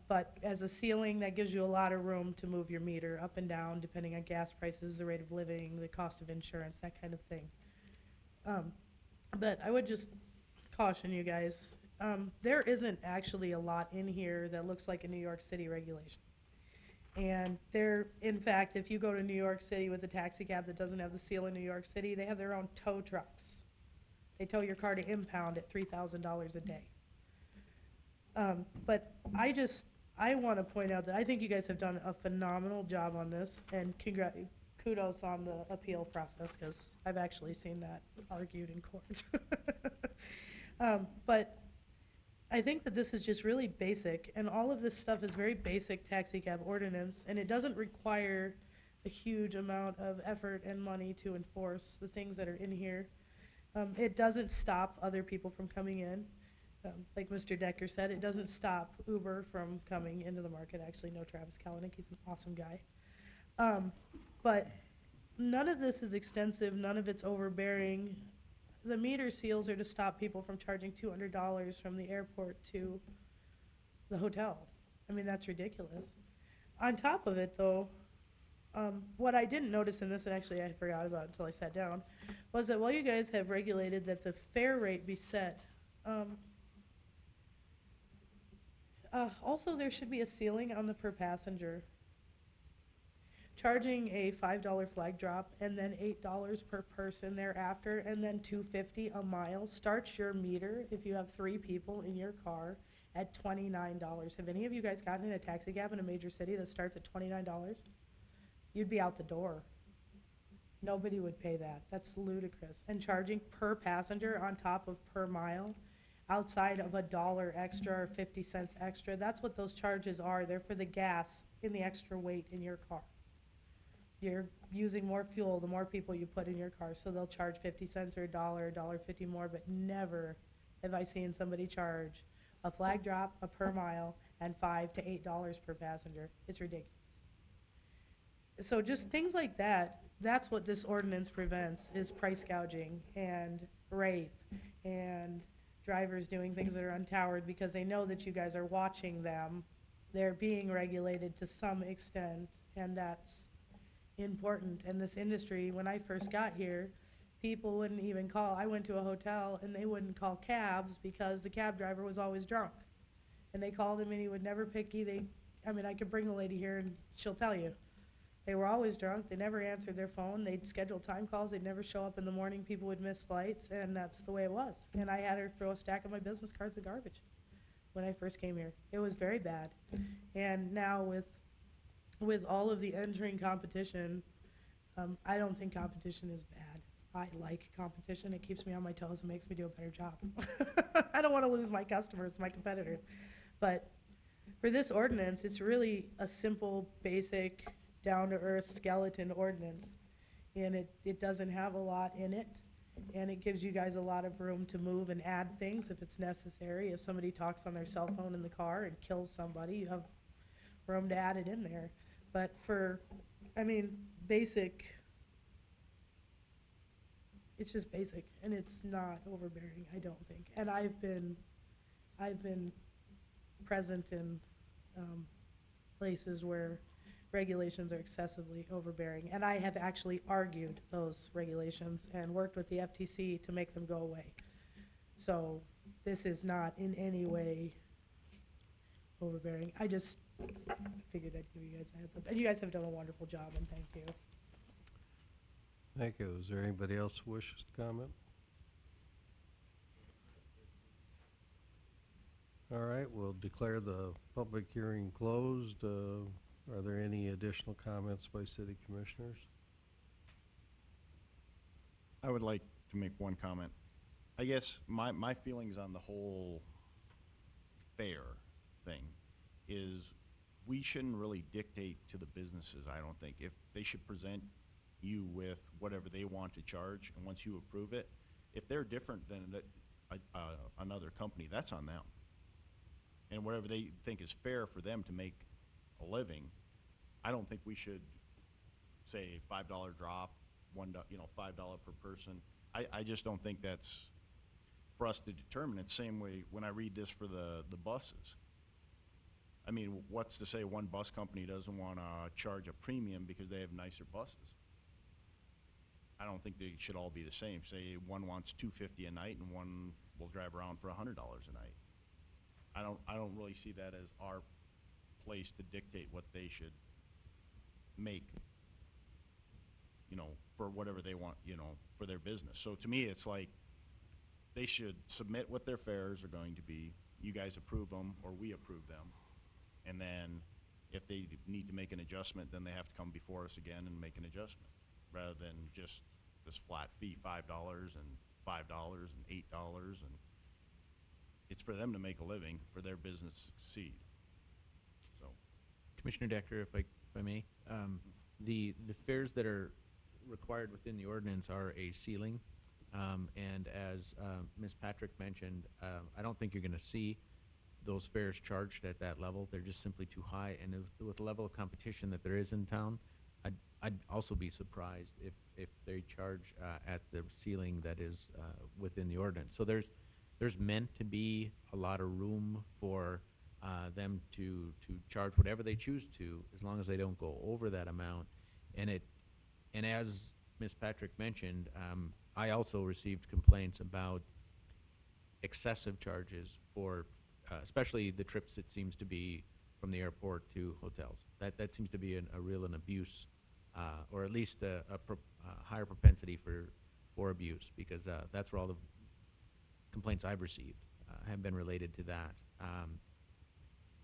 But as a ceiling, that gives you a lot of room to move your meter up and down depending on gas prices, the rate of living, the cost of insurance, that kind of thing. But I would just caution you guys, there isn't actually a lot in here that looks like a New York City regulation. And there, in fact, if you go to New York City with a taxi cab that doesn't have the seal in New York City, they have their own tow trucks. They tow your car to impound at $3,000 a day. But I want to point out that I think you guys have done a phenomenal job on this, and kudos on the appeal process, because I've actually seen that argued in court. But I think that this is just really basic, and all of this stuff is very basic taxi cab ordinance, and it doesn't require a huge amount of effort and money to enforce the things that are in here. It doesn't stop other people from coming in. Like Mr. Decker said, it doesn't stop Uber from coming into the market. I actually know Travis Kalanick, he's an awesome guy. But none of this is extensive, none of it's overbearing. The meter seals are to stop people from charging $200 from the airport to the hotel. I mean, that's ridiculous. On top of it, though, what I didn't notice in this, and actually I forgot about it until I sat down, was that while you guys have regulated that the fare rate be set, also there should be a ceiling on the per passenger. Charging a $5 flag drop and then $8 per person thereafter and then $2.50 a mile starts your meter if you have 3 people in your car at $29. Have any of you guys gotten in a taxi cab in a major city that starts at $29? You'd be out the door. Nobody would pay that. That's ludicrous. And charging per passenger on top of per mile outside of $1 extra or 50 cents extra, that's what those charges are. They're for the gas in the extra weight in your car. You're using more fuel the more people you put in your car, so they'll charge 50 cents or $1, $1.50 more, but never have I seen somebody charge a flag drop, a per mile, and $5 to $8 per passenger. It's ridiculous. So just things like that, that's what this ordinance prevents, is price gouging and rape and drivers doing things that are untowered because they know that you guys are watching them. They're being regulated to some extent, and that's important. And this industry, when I first got here, people wouldn't even call. I went to a hotel and they wouldn't call cabs because the cab driver was always drunk. And they called him and he would never pick either. I mean, I could bring the lady here and she'll tell you. They were always drunk. They never answered their phone. They'd schedule time calls. They'd never show up in the morning. People would miss flights, and that's the way it was. And I had her throw a stack of my business cards in garbage when I first came here. It was very bad. And now with all of the entering competition, I don't think competition is bad. I like competition. It keeps me on my toes and makes me do a better job. I don't want to lose my customers, my competitors. But for this ordinance, it's really a simple, basic, down-to-earth skeleton ordinance. And it doesn't have a lot in it. And it gives you guys a lot of room to move and add things if it's necessary. If somebody talks on their cell phone in the car and kills somebody, you have room to add it in there. But for, I mean, basic, it's just basic, and it's not overbearing, I don't think. And I've been present in places where regulations are excessively overbearing, and I have actually argued those regulations and worked with the FTC to make them go away. So this is not in any way overbearing. I just Figured I'd give you guys a heads up. And you guys have done a wonderful job, and thank you. Thank you. Is there anybody else who wishes to comment? All right, we'll declare the public hearing closed. Are there any additional comments by city commissioners? I would like to make one comment. I guess my feelings on the whole fair thing is we shouldn't really dictate to the businesses, I don't think. If they should present you with whatever they want to charge, and once you approve it, if they're different than another company, that's on them. And whatever they think is fair for them to make a living, I don't think we should say $5 drop, $5 per person. I just don't think that's for us to determine. It's the same way when I read this for the buses. I mean, what's to say one bus company doesn't want to charge a premium because they have nicer buses? I don't think they should all be the same. Say one wants $250 a night and one will drive around for $100 a night. I don't really see that as our place to dictate what they should make, for whatever they want, for their business. So to me, it's like they should submit what their fares are going to be. You guys approve them or we approve them. And then if they need to make an adjustment, then they have to come before us again and make an adjustment, rather than just this flat fee, $5 and $5 and $8, and it's for them to make a living, for their business to succeed. So, Commissioner Decker, if I may, the fares that are required within the ordinance are a ceiling, and as Ms. Patrick mentioned, I don't think you're going to see those fares charged at that level. They're just simply too high, and with the level of competition that there is in town, I'd also be surprised if they charge at the ceiling that is within the ordinance. So there's meant to be a lot of room for them to charge whatever they choose to, as long as they don't go over that amount. And as Ms. Patrick mentioned, I also received complaints about excessive charges for, especially the trips it seems to be from the airport to hotels. That seems to be a real abuse, or at least a higher propensity for abuse, because that's where all the complaints I've received have been related to that.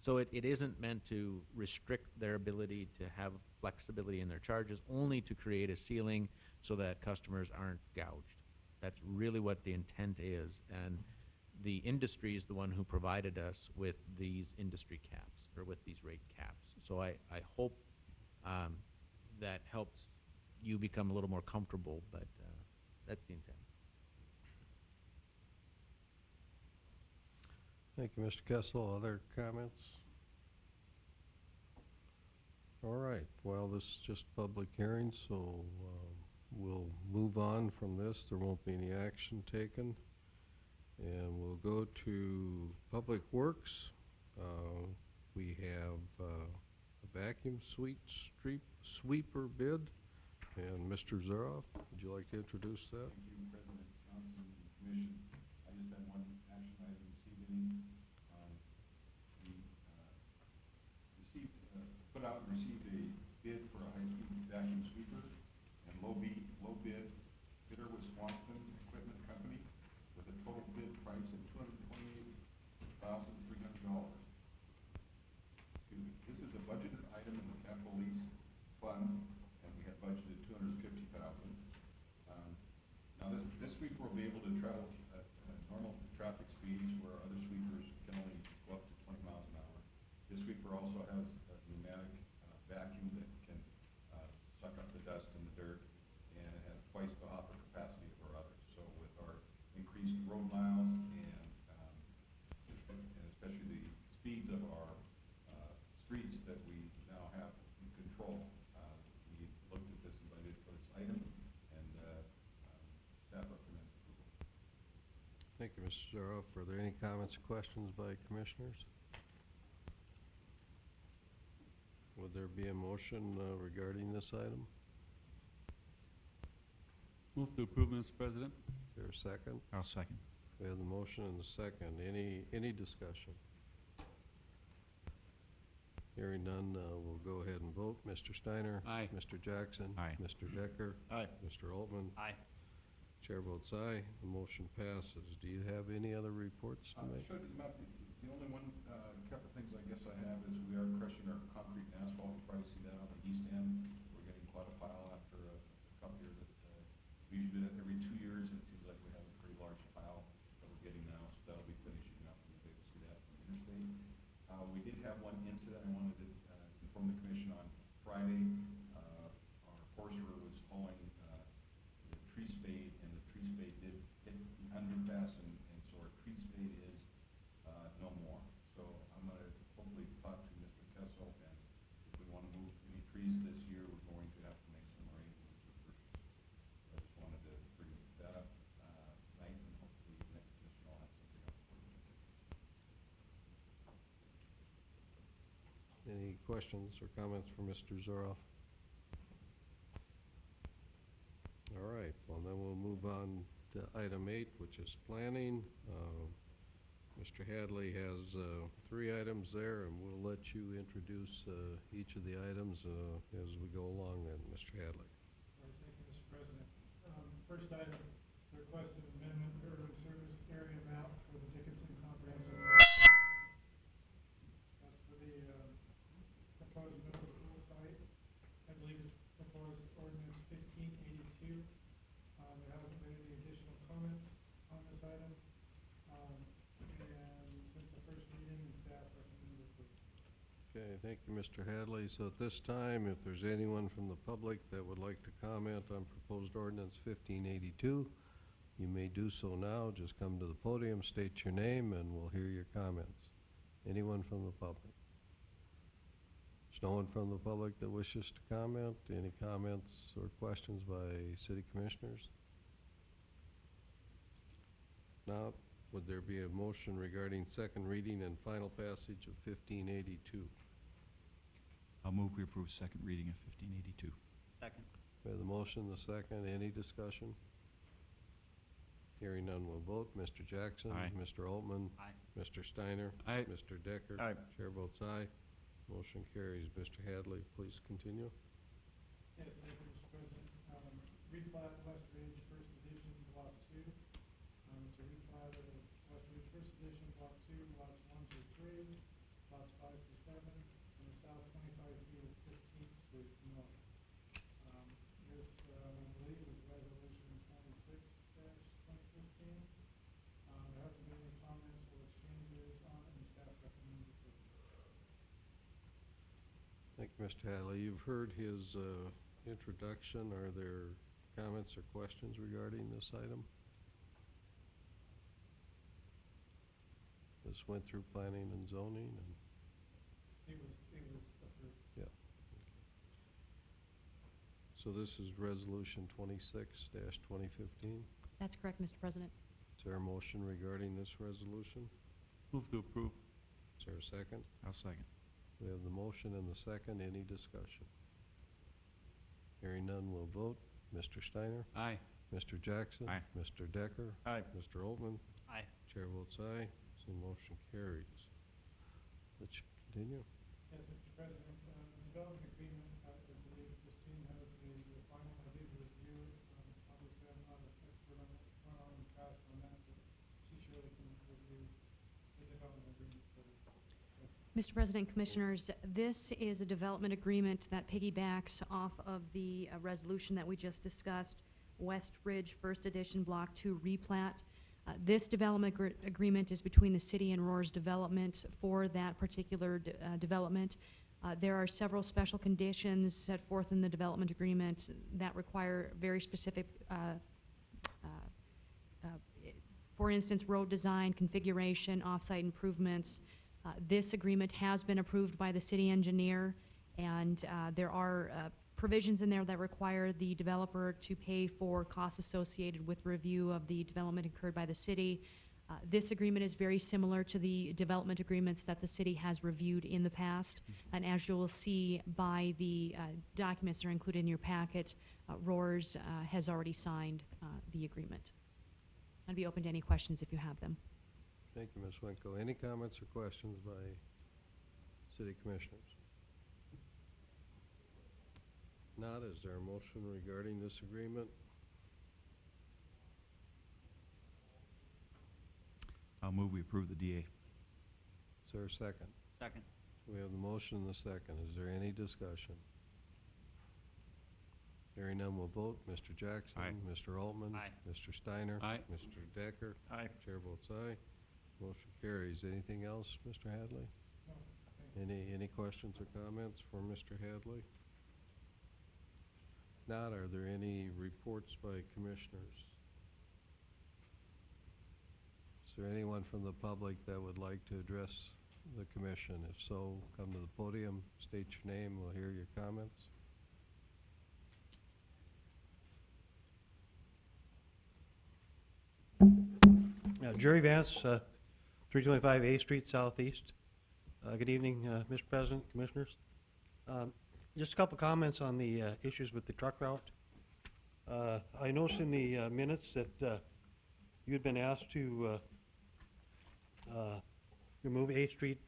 So it isn't meant to restrict their ability to have flexibility in their charges, only to create a ceiling so that customers aren't gouged. That's really what the intent is, and the industry is the one who provided us with these industry caps, or with these rate caps. So I hope that helps you become a little more comfortable, but that's the intent. Thank you, Mr. Kessel. Other comments? All right, well, this is just public hearing, so we'll move on from this. There won't be any action taken. And we'll go to Public Works. We have a vacuum sweeper bid. And Mr. Zaroff, would you like to introduce that? Thank you, President Johnson and Commission. I just have one action item this evening. We put out and received a bid for a high-speed vacuum sweeper, and low bid bidder was Swanston Equipment Company with a total bid price of $228,300. This is a budgeted item in the capital lease fund, and we had budgeted $250,000. Now this sweeper will be able to travel at normal traffic speeds where other sweepers can only go up to 20 miles an hour. This sweeper also has a pneumatic vacuum that can suck up the dust and the dirt, and it has twice the hopper capacity of our others. So with our increased road miles and especially the speeds of our streets that we now have in control, we looked at this and budgeted for this item, and staff recommends approval. Thank you, Mr. Zaroff. Are there any comments or questions by commissioners? Would there be a motion regarding this item? Move to approve, Mr. President. Is there a second? I'll second. We have the motion and the second. Any discussion? Hearing none, we'll go ahead and vote. Mr. Steiner? Aye. Mr. Jackson? Aye. Mr. Decker? Aye. Mr. Altman? Aye. Chair votes aye. The motion passes. Do you have any other reports to make? The only one, couple things I guess I have is we are crushing our concrete and asphalt. You probably see that on the east end. We're getting quite a pile after a couple years. We usually do that every 2 years, and it seems like we have a pretty large pile that we're getting now, so that'll be finishing up. You'll be able to see that from the interstate. We did have one incident I wanted to inform the commission on Friday. Our forester was hauling the tree spade, and the tree spade did hit the underpass, and so our tree spade is no more. So I'm going to hopefully talk to Mr. Kessel, and if we want to move any trees this year, we're going to have to make some arrangements with purchase. I just wanted to bring that up tonight, and hopefully the next commission will have something else for you. Any questions or comments for Mr. Zoroff? All right, well, then we'll move on to item 8, which is planning. Mr. Hadley has 3 items there, and we'll let you introduce each of the items as we go along then, Mr. Hadley. All right, thank you, Mr. President. First item, the request of amendment urban service area map for the Dickinson Comprehensive Plan. That's for the proposed middle school site. I believe it's proposed ordinance 1582. There haven't been any additional comments on this item. And since the first reading, staff recommends approval. Okay, thank you, Mr. Hadley. So at this time, if there's anyone from the public that would like to comment on proposed ordinance 1582, you may do so now. Just come to the podium, state your name, and we'll hear your comments. Anyone from the public? There's no one from the public that wishes to comment. Any comments or questions by city commissioners? Now, would there be a motion regarding second reading and final passage of 1582? I'll move we approve second reading of 1582. Second. We have the motion, the second. Any discussion? Hearing none, we'll vote. Mr. Jackson? Aye. Mr. Altman? Aye. Mr. Steiner? Aye. Mr. Decker? Aye. Chair votes aye. Motion carries. Mr. Hadley, please continue. Yes, thank you, Mr. President. Replat West Ridge First Edition, Block 2. It's a replat of West Ridge First Edition, Block 2, lots 1 through 3, lots 5 through 7, and the south 25 feet of 15th Street North. This, I believe, is resolution 26-2015. There haven't been any comments or changes on it, and staff recommends approval. Thank you, Mr. Hadley. You've heard his introduction. Are there comments or questions regarding this item? This went through planning and zoning, and It was approved. yeah. So this is resolution 26-2015. That's correct, Mr. President. Is there a motion regarding this resolution? Move to approve. Is there a second? I'll second. We have the motion and the second. Any discussion? Hearing none, we'll vote. Mr. Steiner? Aye. Mr. Jackson? Aye. Mr. Decker? Aye. Mr. Altman? Aye. Chair votes aye, so motion carries. Let you continue. Yes, Mr. President, development agreement, I believe Christine has the final, I did review it. Obviously, I'm not an expert on it, went on and passed on that, but she surely can review the development agreement for it. Mr. President, Commissioners, this is a development agreement that piggybacks off of the resolution that we just discussed, West Ridge First Edition Block 2 replat. This development agreement is between the city and Roars Development for that particular development. There are several special conditions set forth in the development agreement that require very specific, for instance, road design, configuration, off-site improvements. This agreement has been approved by the city engineer, and there are provisions in there that require the developer to pay for costs associated with review of the development incurred by the city. This agreement is very similar to the development agreements that the city has reviewed in the past, and as you will see by the documents that are included in your packet, Roars has already signed the agreement. I'd be open to any questions if you have them. Thank you, Ms. Winko. Any comments or questions by city commissioners? Not, is there a motion regarding this agreement? I'll move we approve the DA. Is there a second? Second. We have the motion and the second. Is there any discussion? Hearing none, we'll vote. Mr. Jackson? Aye. Mr. Altman? Aye. Mr. Steiner? Aye. Mr. Decker? Aye. Chair votes aye. Motion carries. Anything else, Mr. Hadley? Any questions or comments for Mr. Hadley? Not, are there any reports by commissioners? Is there anyone from the public that would like to address the commission? If so, come to the podium, state your name, we'll hear your comments. Jerry Vance, 325 A Street Southeast. Good evening, Mr. President, Commissioners. Just a couple comments on the issues with the truck route. I noticed in the minutes that you had been asked to remove A Street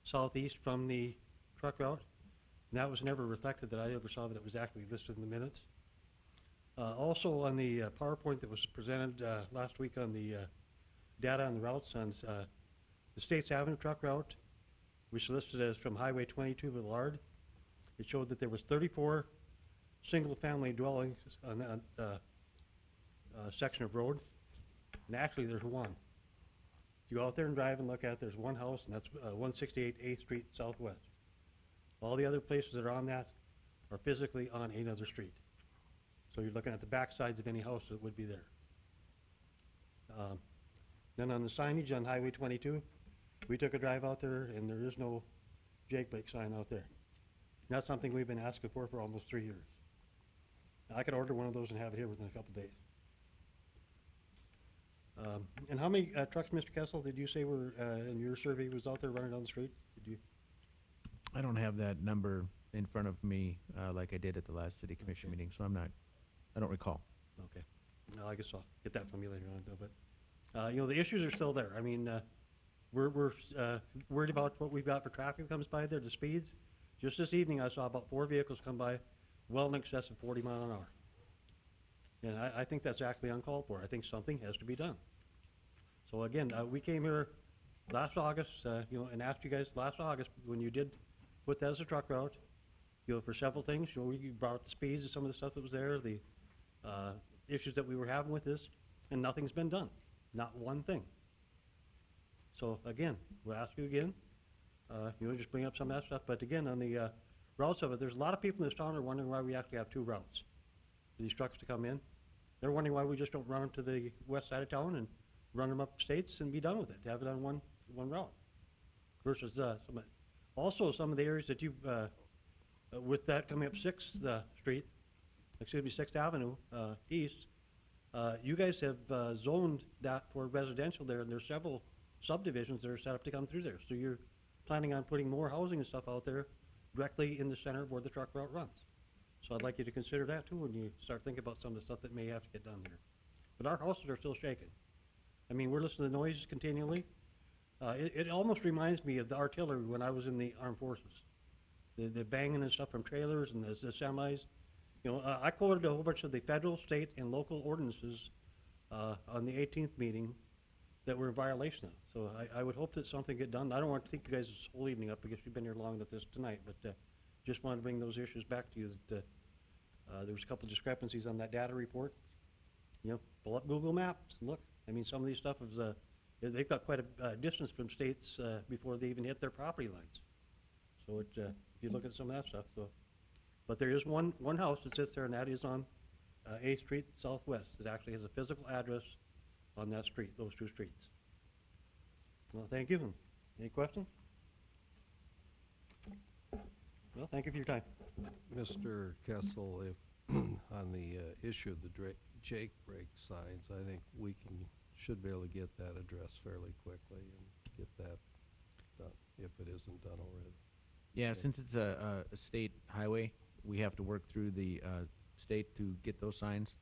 Southeast from the truck route. And that was never reflected, that I ever saw that it was actually listed in the minutes. Also on the PowerPoint that was presented last week on the data on the routes on the States Avenue truck route, which listed as from Highway 22 to Lard. It showed that there was 34 single-family dwellings on that section of road, and actually there's one. If you go out there and drive and look at it, there's one house, and that's 168 8th Street Southwest. All the other places that are on that are physically on another street. So you're looking at the back sides of any house that would be there. Then on the signage on Highway 22, we took a drive out there, and there is no Jake Blake sign out there. And that's something we've been asking for almost 3 years. I could order one of those and have it here within a couple days. And how many trucks, Mr. Kessel, did you say were in your survey was out there running down the street? Did you? I don't have that number in front of me like I did at the last city commission meeting, so I don't recall. Okay. Well, I guess I'll get that from you later on, though. But you know, the issues are still there. I mean, we're worried about what we've got for traffic that comes by there, the speeds. Just this evening, I saw about 4 vehicles come by well in excess of 40 miles an hour. And I think that's actually uncalled for. I think something has to be done. So again, we came here last August, you know, and asked you guys last August when you did put that as a truck route, you know, for several things. You know, you brought up the speeds and some of the stuff that was there, the issues that we were having with this, and nothing's been done. Not one thing. So again, we'll ask you again, you know, just bring up some of that stuff. But again, on the routes of it, there's a lot of people in this town are wondering why we actually have 2 routes for these trucks to come in. They're wondering why we just don't run them to the west side of town and run them up states and be done with it, to have it on one route. Versus also some of the areas that you, with that coming up 6th Street, excuse me, 6th Avenue East, you guys have zoned that for residential there, and there's several subdivisions that are set up to come through there. So you're planning on putting more housing and stuff out there directly in the center of where the truck route runs. So I'd like you to consider that too when you start thinking about some of the stuff that may have to get done there. But our houses are still shaking. I mean, we're listening to noise continually. It almost reminds me of the artillery when I was in the armed forces. The banging and stuff from trailers and the semis. You know, I quoted a whole bunch of the federal, state, and local ordinances on the 18th meeting that were in violation of. So I would hope that something get done. I don't want to take you guys this whole evening up because you've been here long enough this tonight, but just wanted to bring those issues back to you. That there was a couple discrepancies on that data report. You know, pull up Google Maps and look. I mean, some of these stuff is they've got quite a distance from states before they even hit their property lines. So if you look at some of that stuff, so. But there is one house that sits there, and that is on 8th Street Southwest. That actually has a physical address on that street, those 2 streets. Well, thank you. Any questions? Well, thank you for your time. Mr. Kessel, if on the issue of the Jake Brake signs, I think we should be able to get that addressed fairly quickly and get that done, if it isn't done already. Yeah, Okay. since it's a state highway, we have to work through the state to get those signs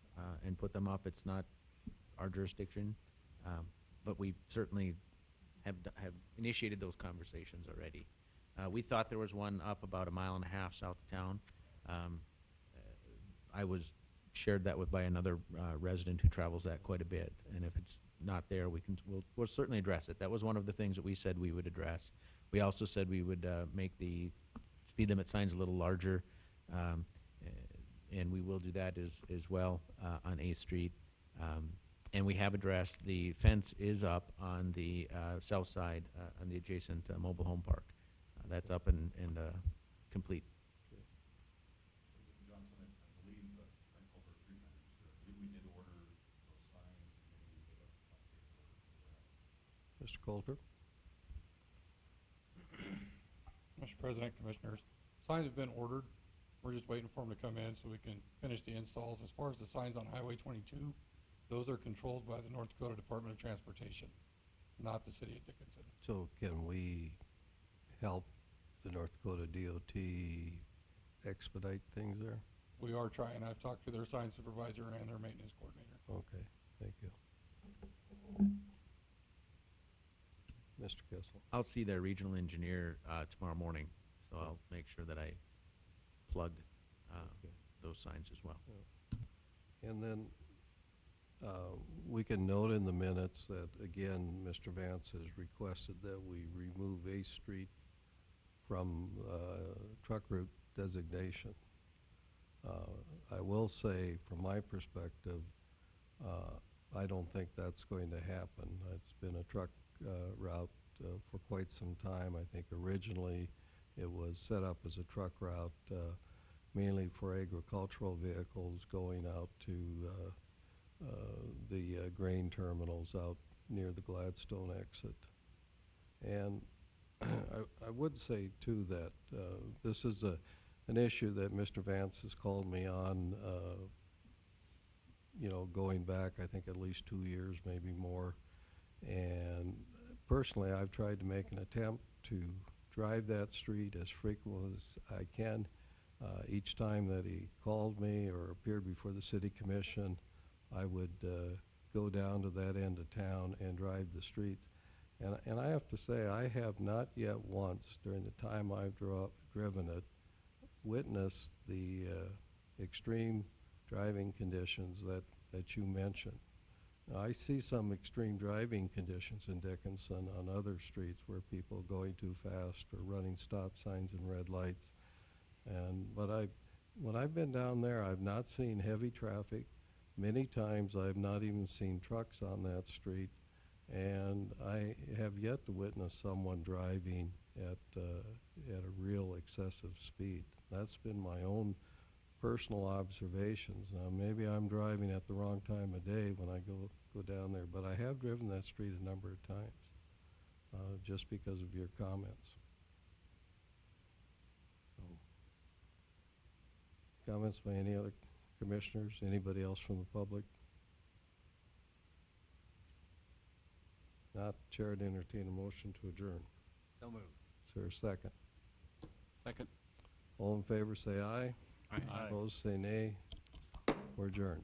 and put them up. It's not our jurisdiction, but we certainly have initiated those conversations already. We thought there was one up about 1.5 miles south of town, I was shared that with by another resident who travels that quite a bit. And if it's not there, we'll certainly address it. That was one of the things that we said we would address. We also said we would make the speed limit signs a little larger, and we will do that as well on 8th Street. And we have addressed, the fence is up on the south side, on the adjacent mobile home park. That's up and complete. Mr. Coulter? Mr. President, Commissioners, signs have been ordered. We're just waiting for them to come in so we can finish the installs. As far as the signs on Highway 22, those are controlled by the North Dakota Department of Transportation, not the city of Dickinson. So can we help the North Dakota DOT expedite things there? We are trying. I've talked to their sign supervisor and their maintenance coordinator. Okay, thank you. Mr. Kissel? I'll see their regional engineer tomorrow morning, so I'll make sure that I plug those signs as well. And then we can note in the minutes that, again, Mr. Vance has requested that we remove 8th Street from truck route designation. I will say, from my perspective, I don't think that's going to happen. It's been a truck route for quite some time. I think originally it was set up as a truck route mainly for agricultural vehicles going out to the grain terminals out near the Gladstone exit. And I would say too that this is an issue that Mr. Vance has called me on, you know, going back I think at least 2 years, maybe more. And personally, I've tried to make an attempt to drive that street as frequently as I can. Each time that he called me or appeared before the city commission, I would go down to that end of town and drive the streets. And I have to say, I have not yet once, during the time I've driven it, witnessed the extreme driving conditions that you mentioned. Now, I see some extreme driving conditions in Dickinson on other streets where people are going too fast or running stop signs and red lights. But when I've been down there, I've not seen heavy traffic. Many times I've not even seen trucks on that street. And I have yet to witness someone driving at a real excessive speed. That's been my own personal observations. Now, maybe I'm driving at the wrong time of day when I go down there, but I have driven that street a number of times just because of your comments. So, comments by any other commissioners? Anybody else from the public? Not, Chair would entertain a motion to adjourn. So moved. Is there a second? Second. All in favor say aye. Aye. Opposed say nay. We're adjourned.